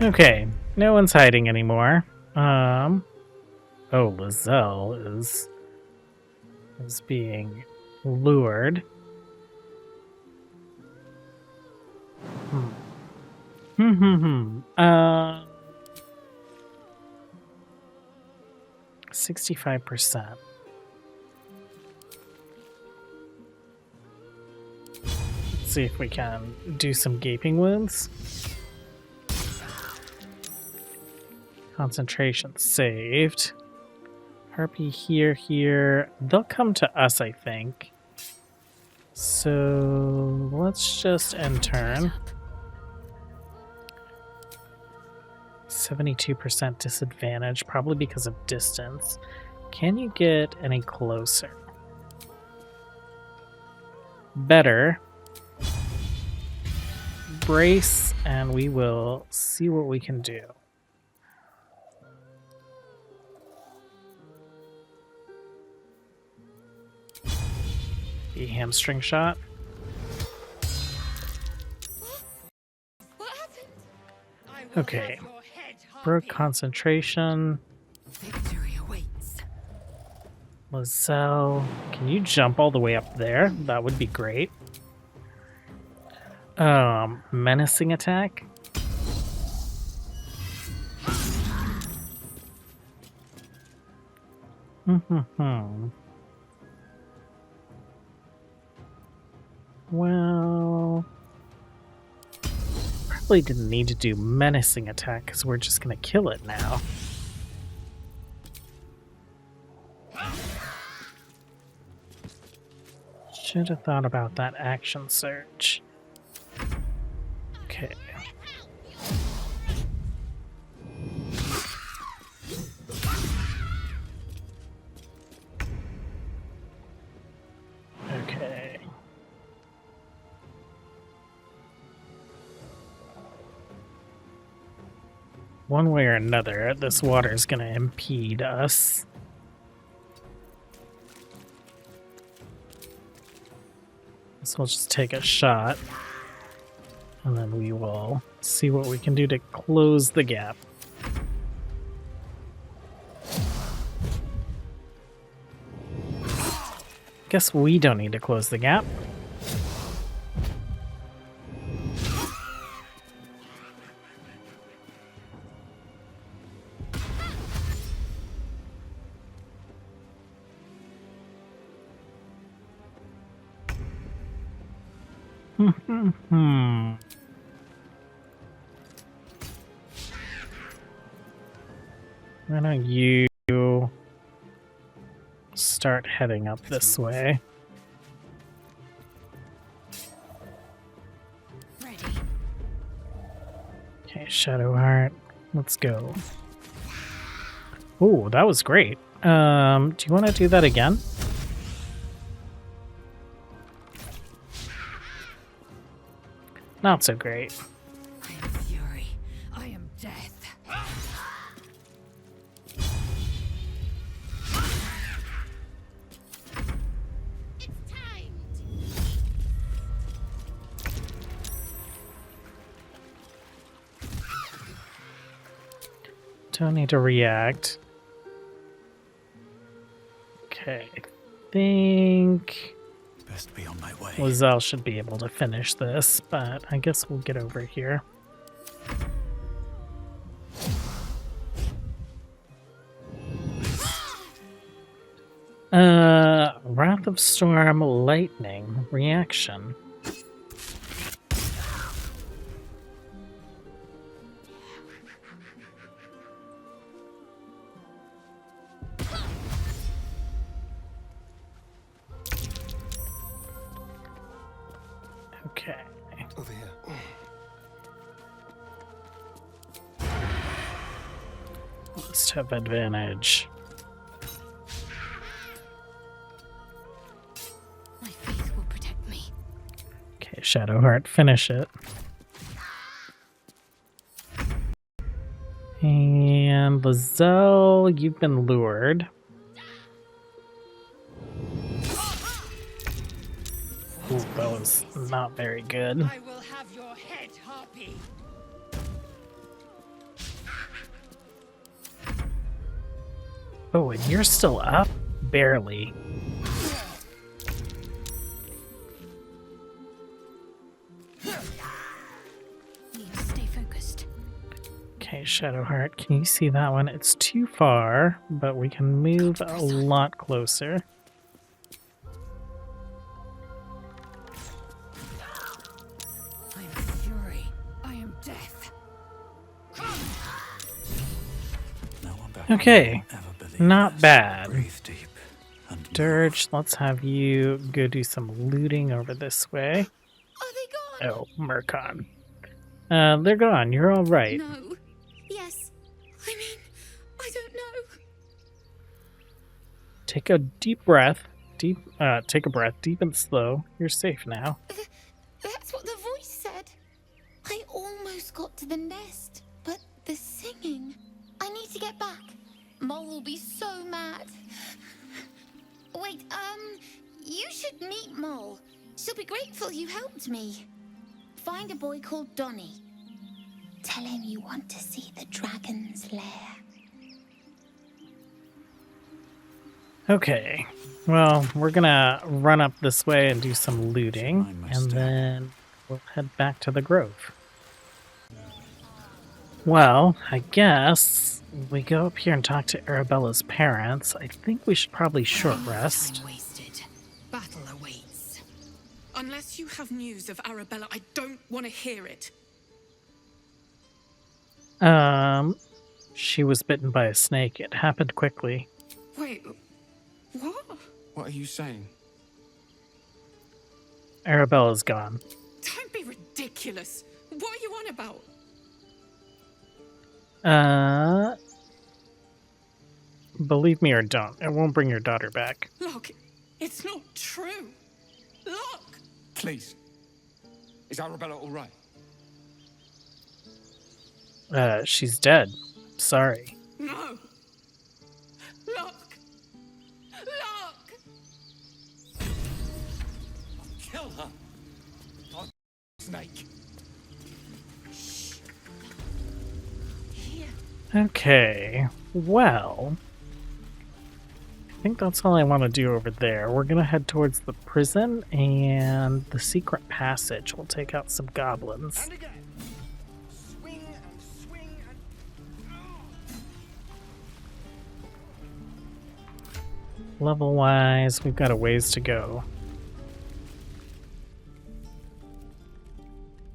Okay, no one's hiding anymore. Oh, Lizelle is being lured. 65%. Let's see if we can do some gaping wounds. Concentration saved. Harpy here. They'll come to us, I think. So let's just end turn. 72% disadvantage, probably because of distance. Can you get any closer? Better. Brace, and we will see what we can do. The hamstring shot. Okay. Broke concentration. Victory awaits. Lizelle, can you jump all the way up there? That would be great. Menacing attack. Well, probably didn't need to do menacing attack because we're just gonna kill it now. Should have thought about that action surge. Okay. Okay. One way or another, this water is going to impede us. So we'll just take a shot, and then we will see what we can do to close the gap. Guess we don't need to close the gap. Why don't you start heading up this way? Ready. Okay, Shadowheart, let's go. Ooh, that was great. Do you want to do that again? Not so great. I am fury. I am death. Don't need to react. Okay, I think Best be on my way. Lizelle should be able to finish this, but I guess we'll get over here. Wrath of Storm, Lightning, reaction. Okay. Over here. Let's have advantage. My faith will protect me. Okay, Shadowheart, finish it. And Lizelle, you've been lured. Ooh, that was not very good. I will have your head, Harpy. Oh, and you're still up? Barely. Need to stay focused. Okay, Shadowheart, can you see that one? It's too far, but we can move a lot closer. I am fury. I am death. Okay, not bad. Breathe deep. Dirge, let's have you go do some looting over this way. Are they gone? Oh, Murkon. They're gone. You're all right. No. Yes. I mean, I don't know. Take a deep breath. Take a breath, deep and slow. You're safe now. That's what the voice said. I almost got to the nest, but the singing. I need to get back. Mole will be so mad. Wait, you should meet Mole. She'll be grateful you helped me. Find a boy called Donny. Tell him you want to see the dragon's lair. Okay, well, we're gonna run up this way and do some looting, and then we'll head back to the grove. Well, I guess we go up here and talk to Arabella's parents. I think we should probably short rest. Wasted. Battle awaits. Unless you have news of Arabella, I don't want to hear it. She was bitten by a snake. It happened quickly. Wait, what? What are you saying? Arabella's gone. Don't be ridiculous. What are you on about? Believe me or don't, it won't bring your daughter back. Look, it's not true. Look! Please. Is Arabella all right? She's dead. Sorry. No. Look! Look! Kill her! Oh, snake. Here. Okay, well, I think that's all I want to do over there. We're gonna head towards the prison and the secret passage. We'll take out some goblins. And again. Swing and swing and... Level-wise, we've got a ways to go.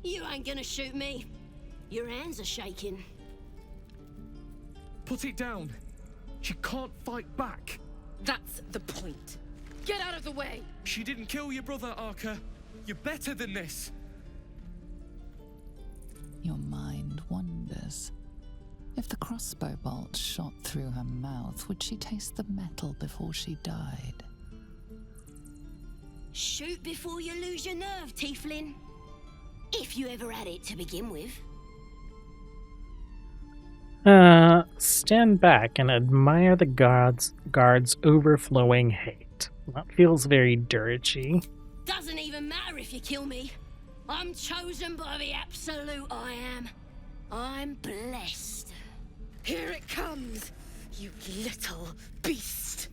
You ain't gonna shoot me. Your hands are shaking. Put it down. She can't fight back. That's the point. Get out of the way! She didn't kill your brother, Arca. You're better than this. Your mind wanders. If the crossbow bolt shot through her mouth, would she taste the metal before she died? Shoot before you lose your nerve, Tiefling. If you ever had it to begin with. Stand back and admire the guard's overflowing hate. That feels very dirty. Doesn't even matter if you kill me. I'm chosen by the absolute I am. I'm blessed. Here it comes, you little beast.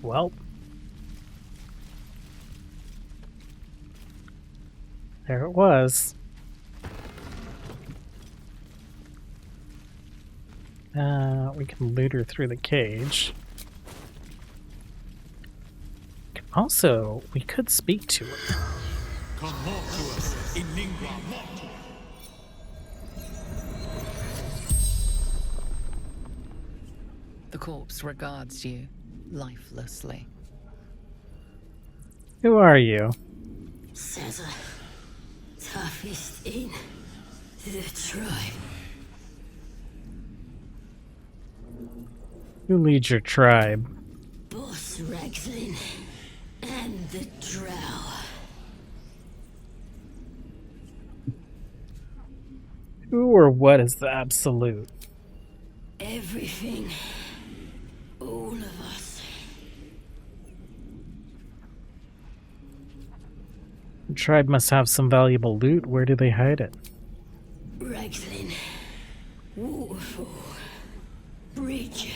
Well, there it was. We can loot her through the cage. Also, we could speak to her. Come more to us in lingua mortis. The corpse regards you lifelessly. Who are you? Says toughest in the tribe. Who leads your tribe? Boss Ragslin and the Drow. Who or what is the absolute? Everything. All of us. The tribe must have some valuable loot. Where do they hide it? Ragslin. Waterfall. Bridge.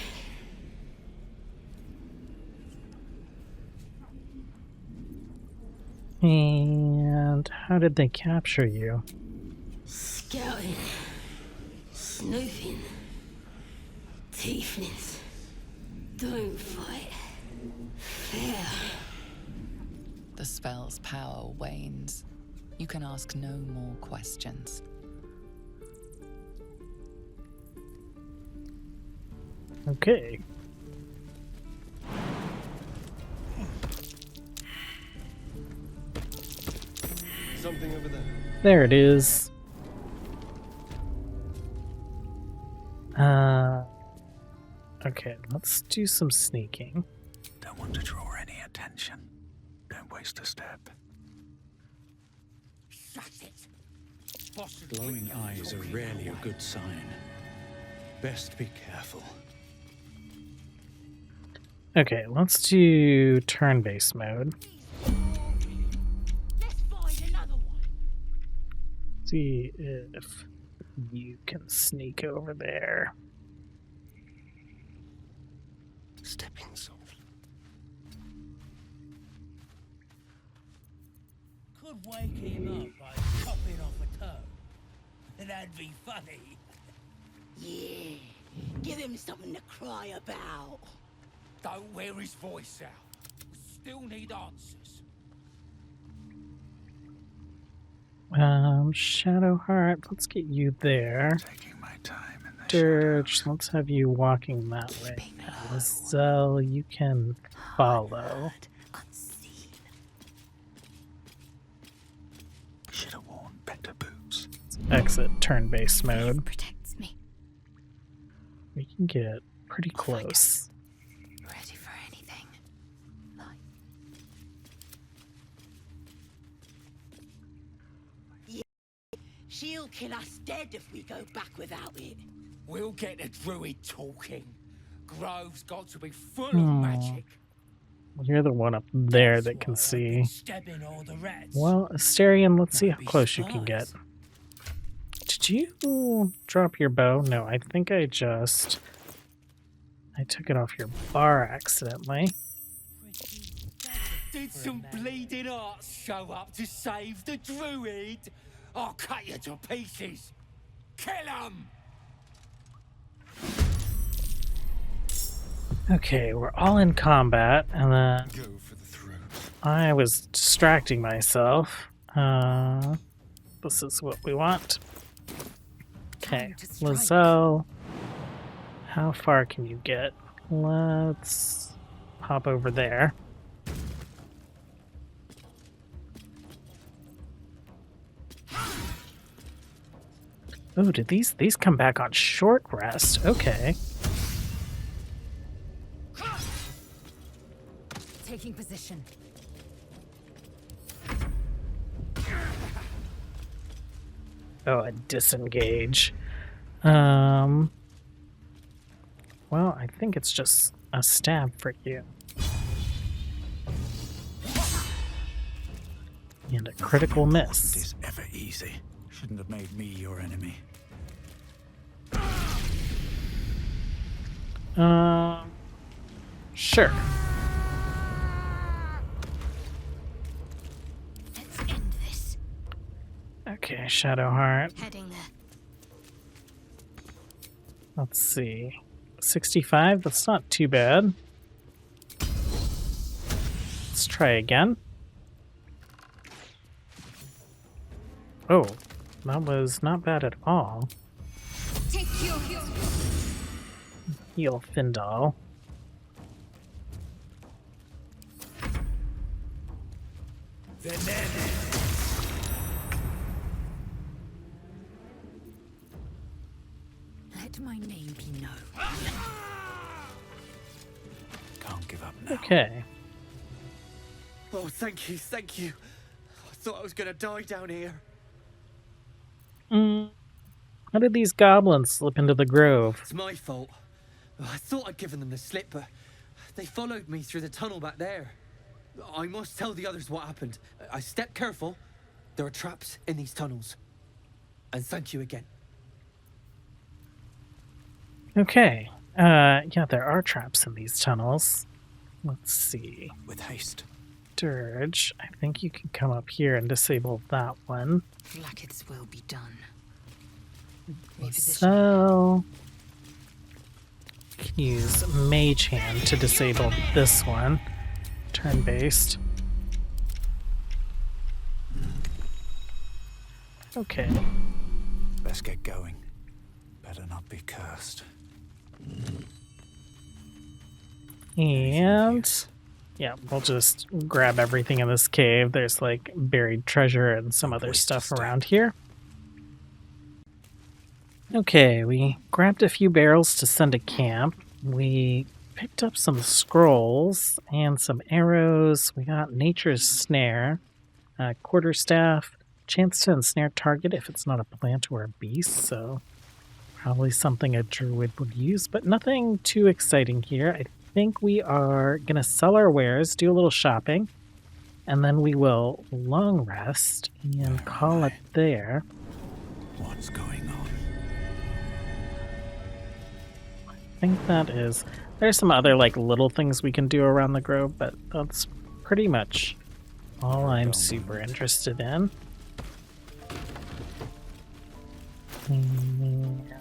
And how did they capture you? Scouting. Snooping. Tieflings. Don't fight. Fair. The spell's power wanes. You can ask no more questions. Okay. Something over there. There it is. Okay, let's do some sneaking. Don't want to draw any attention. Don't waste a step. Shut it! Glowing eyes are rarely a good sign. Best be careful. Okay, let's do turn-based mode. Let's find another one. See if you can sneak over there. Stepping softly. Could wake him up by chopping off a toe. That'd be funny. Yeah, give him something to cry about. Don't wear his voice out. We still need answers. Shadowheart, let's get you there. Taking my time in the Dirge, let's have you walking that way. Zell, you can follow. Should have worn better boots. Exit turn-based mode. Protects me. We can get pretty close. Ready for anything. Yeah, she'll kill us dead if we go back without it. We'll get the druid talking. Grove's got to be full of magic. You're the one up there that can see. Stabbing all the rats. Well, Asterion, let's see how close you can get. Did you drop your bow? No, I think I took it off your bar accidentally. Did some bleeding arts show up to save the druid? I'll cut you to pieces. Kill him! Okay, we're all in combat, and then I was distracting myself. This is what we want. Okay, Lizelle, how far can you get? Let's hop over there. Oh, did these come back on short rest? Okay. Taking position. Oh, a disengage. Well, I think it's just a stab for you. And a critical miss. It is ever easy. Shouldn't have made me your enemy. Sure. Let's end this. Okay, Shadowheart. Heading there. Let's see. 65, that's not too bad. Let's try again. Oh, that was not bad at all. Take your Heal Findal. Let my name be known. Can't give up now. Okay. Oh, thank you, thank you. I thought I was gonna die down here. How did these goblins slip into the grove? It's my fault. I thought I'd given them the slip, but they followed me through the tunnel back there. I must tell the others what happened. I stepped careful. There are traps in these tunnels. And thank you again. Okay. Yeah, there are traps in these tunnels. Let's see. With haste. Dirge, I think you can come up here and disable that one. Blacket's will be done. So, can use Mage Hand to disable this one. Turn-based. Okay. Best get going. Better not be cursed. And yeah, we'll just grab everything in this cave. There's like buried treasure and some other stuff around here. Okay, we grabbed a few barrels to send to camp. We picked up some scrolls and some arrows. We got Nature's Snare, quarterstaff, chance to ensnare target if it's not a plant or a beast, so probably something a druid would use, but nothing too exciting here. I think we are going to sell our wares, do a little shopping, and then we will long rest and call it there. What's going on? I think that is... There's some other like little things we can do around the grove, but that's pretty much all I'm super interested in. And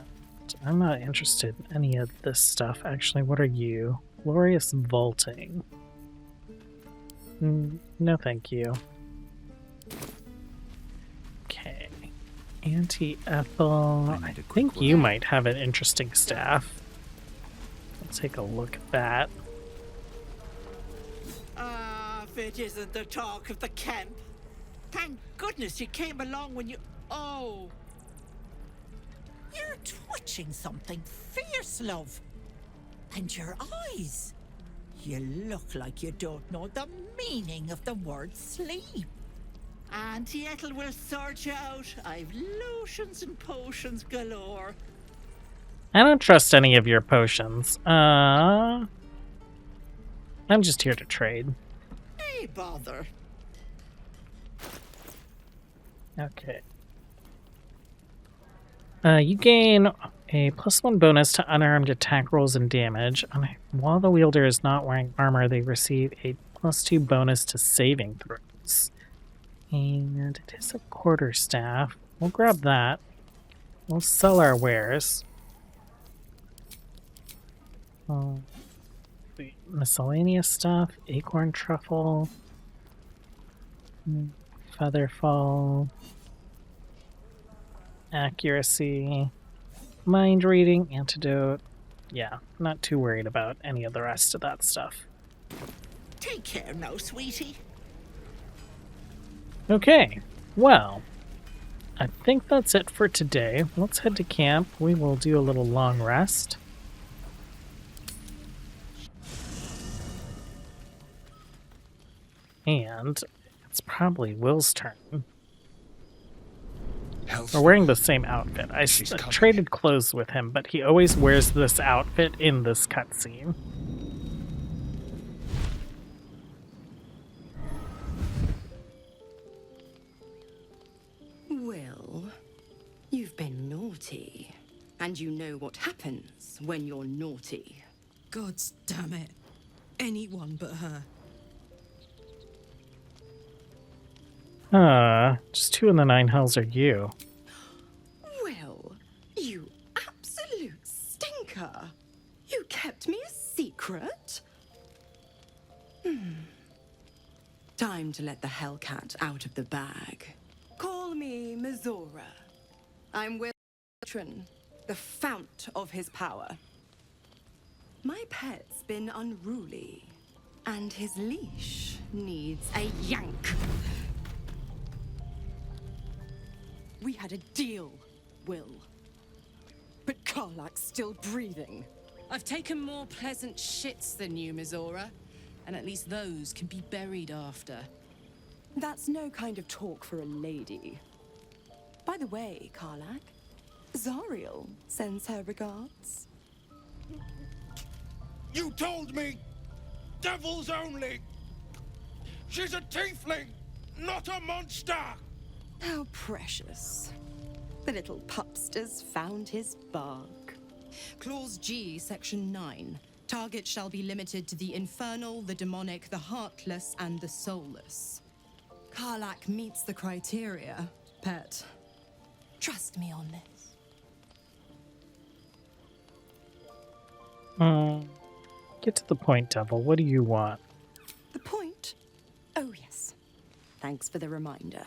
I'm not interested in any of this stuff. Actually, what are you? Glorious Vaulting. No, thank you. Okay. Anti-Ethel. I think you might have an interesting staff. Let's take a look at that. If it isn't the talk of the camp. Thank goodness you came along when you... Oh. You're twitching something fierce, love. And your eyes. You look like you don't know the meaning of the word sleep. Auntie Ethel will sort you out. I've lotions and potions galore. I don't trust any of your potions. I'm just here to trade. Hey, bother. Okay. You gain a +1 bonus to unarmed attack rolls and damage. While the wielder is not wearing armor, they receive a +2 bonus to saving throws. And it is a quarterstaff. We'll grab that. We'll sell our wares. Miscellaneous stuff. Acorn truffle. Featherfall. Accuracy. Mind reading. Antidote. Yeah, not too worried about any of the rest of that stuff. Take care now, sweetie. Okay, well, I think that's it for today. Let's head to camp. We will do a little long rest. And it's probably Will's turn. We're wearing the same outfit. I traded clothes with him, but he always wears this outfit in this cutscene. Well, you've been naughty, and you know what happens when you're naughty. Gods damn it. Anyone but her. Just 2 in the 9 hells are you. Well, you absolute stinker. You kept me a secret? Time to let the Hellcat out of the bag. Call me Mizora. I'm Will's patron, the fount of his power. My pet's been unruly, and his leash needs a yank. We had a deal, Will. But Karlak's still breathing. I've taken more pleasant shits than you, Mizora. And at least those can be buried after. That's no kind of talk for a lady. By the way, Karlak, Zariel sends her regards. You told me! Devils only! She's a tiefling, not a monster! How precious. The little pupster's found his bark. Clause G, Section 9. Target shall be limited to the infernal, the demonic, the heartless, and the soulless. Karlak meets the criteria, pet. Trust me on this. Get to the point, Devil. What do you want? The point? Oh, yes. Thanks for the reminder.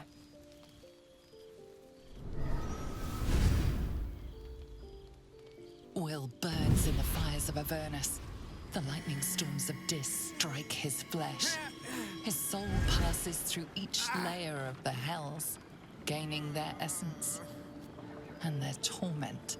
Will burns in the fires of Avernus. The lightning storms of Dis strike his flesh. His soul passes through each layer of the hells, gaining their essence. And their torment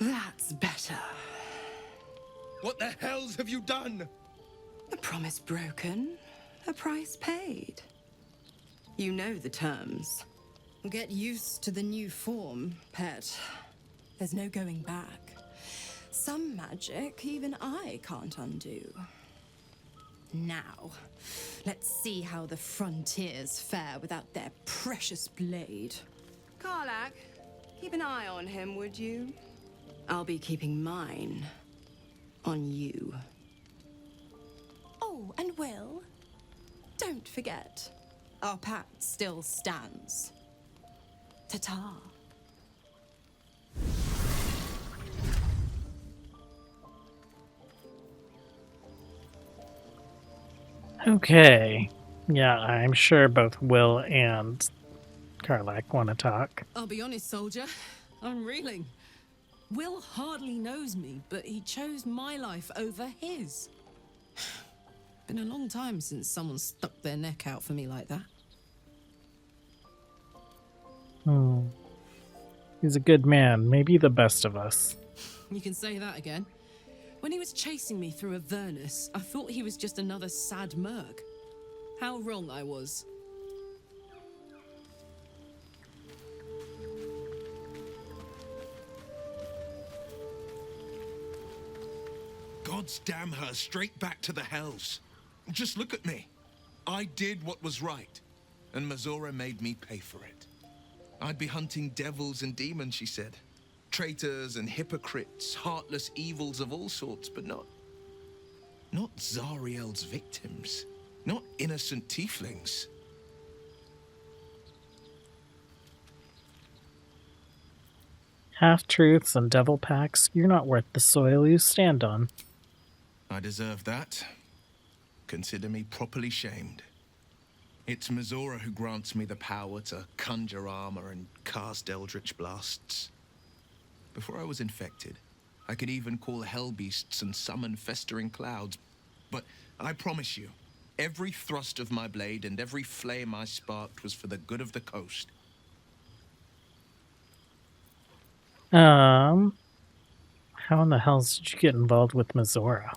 That's better. What the hells have you done? A promise broken, a price paid. You know the terms. Get used to the new form, pet. There's no going back. Some magic even I can't undo. Now, let's see how the frontiers fare without their precious blade. Karlach, keep an eye on him, would you? I'll be keeping mine on you. Oh, and Will, don't forget, our pact still stands. Ta-ta. Okay. Yeah, I'm sure both Will and Karlach want to talk. I'll be honest, soldier. I'm reeling. Will hardly knows me, but he chose my life over his. Been a long time since someone stuck their neck out for me like that. He's a good man, maybe the best of us. You can say that again. When he was chasing me through Avernus, I thought he was just another sad merc. How wrong I was. God's damn her straight back to the hells. Just look at me. I did what was right, and Mazora made me pay for it. I'd be hunting devils and demons, she said. Traitors and hypocrites, heartless evils of all sorts, but not Zariel's victims. Not innocent tieflings. Half-truths and devil packs, you're not worth the soil you stand on. I deserve that. Consider me properly shamed. It's Mazora who grants me the power to conjure armor and cast eldritch blasts. Before I was infected, I could even call hell beasts and summon festering clouds. But I promise you, every thrust of my blade and every flame I sparked was for the good of the coast. How in the hells did you get involved with Mazora?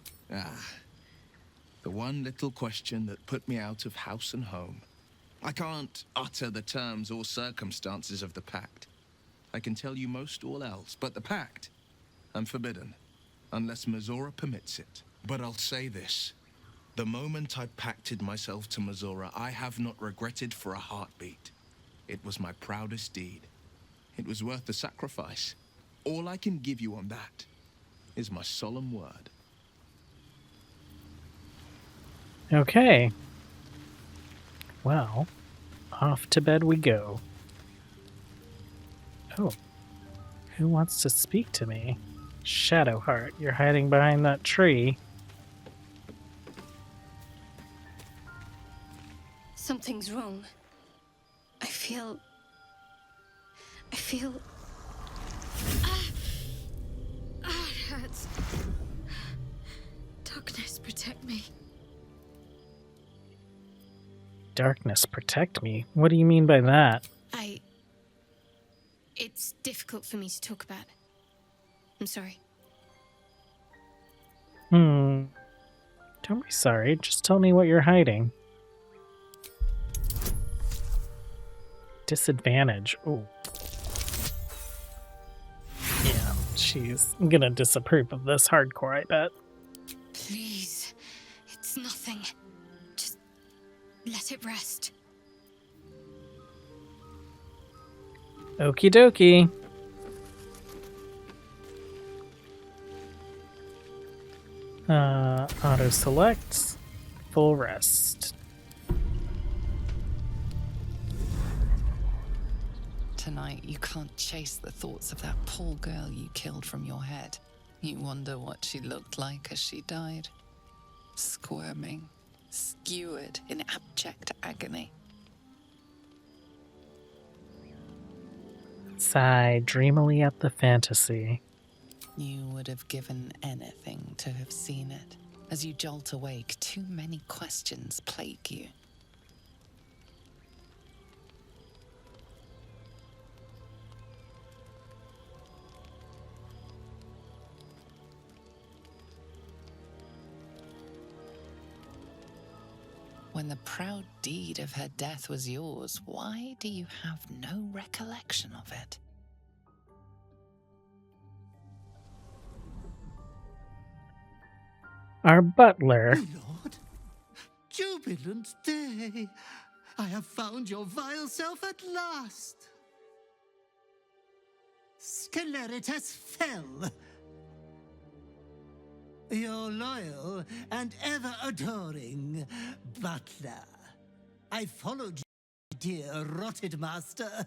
The one little question that put me out of house and home. I can't utter the terms or circumstances of the pact. I can tell you most all else, but the pact, I'm forbidden, unless Mazora permits it. But I'll say this. The moment I pacted myself to Mazora, I have not regretted for a heartbeat. It was my proudest deed. It was worth the sacrifice. All I can give you on that is my solemn word. Okay. Well, off to bed we go. Oh, who wants to speak to me? Shadowheart, you're hiding behind that tree. Something's wrong. I feel... it hurts. Darkness, protect me. Darkness, protect me? What do you mean by that? It's difficult for me to talk about. I'm sorry. Don't be sorry, just tell me what you're hiding. Disadvantage. Oh. Yeah, she's gonna disapprove of this hardcore, I bet. Please, it's nothing. Just let it rest. Okie dokie. Auto select, full rest. Tonight, you can't chase the thoughts of that poor girl you killed from your head. You wonder what she looked like as she died. Squirming, skewered in abject agony. Sigh dreamily at the fantasy. You would have given anything to have seen it. As you jolt awake, too many questions plague you. when the proud deed of her death was yours, why do you have no recollection of it? Our butler. Lord, jubilant day! I have found your vile self at last. Sceleritas fell. Your loyal and ever-adoring butler. I followed you, dear rotted master.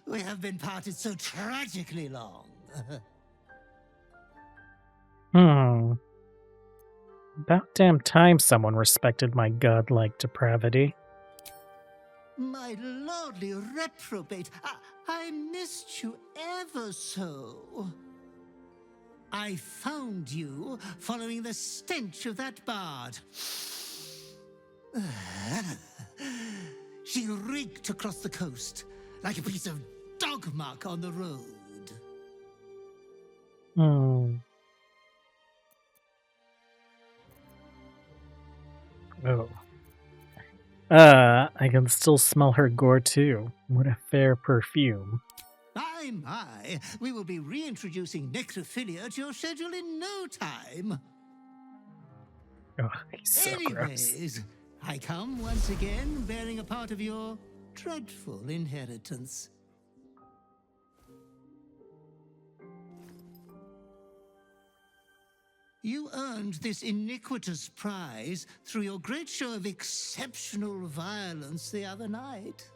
We have been parted so tragically long. About damn time someone respected my godlike depravity. My lordly reprobate, I missed you ever so. I found you following the stench of that bard. She reeked across the coast like a piece of dog muck on the road. Oh. I can still smell her gore too. What a fair perfume. My, we will be reintroducing necrophilia to your schedule in no time. Oh, he's so gross. Anyways, I come once again bearing a part of your dreadful inheritance. You earned this iniquitous prize through your great show of exceptional violence the other night.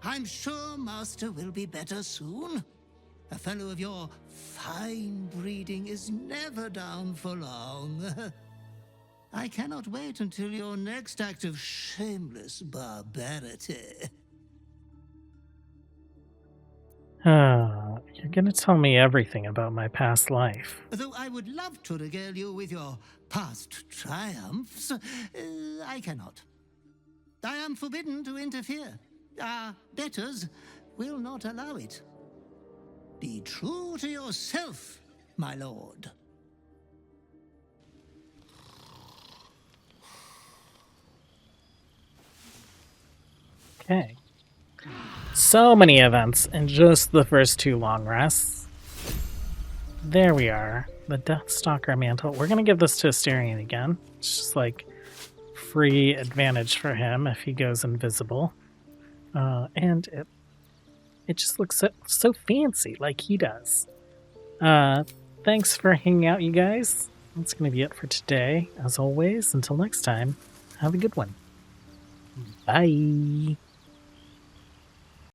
I'm sure Master will be better soon. A fellow of your fine breeding is never down for long. I cannot wait until your next act of shameless barbarity. You're gonna tell me everything about my past life. Though I would love to regale you with your past triumphs, I cannot. I am forbidden to interfere. Our betters will not allow it. Be true to yourself, my lord. Okay. So many events in just the first 2 long rests. There we are. The Deathstalker Mantle. We're going to give this to Asterion again. It's just like free advantage for him if he goes invisible. And it just looks so fancy like he does. Thanks for hanging out, you guys. That's going to be it for today. As always, until next time, have a good one. Bye.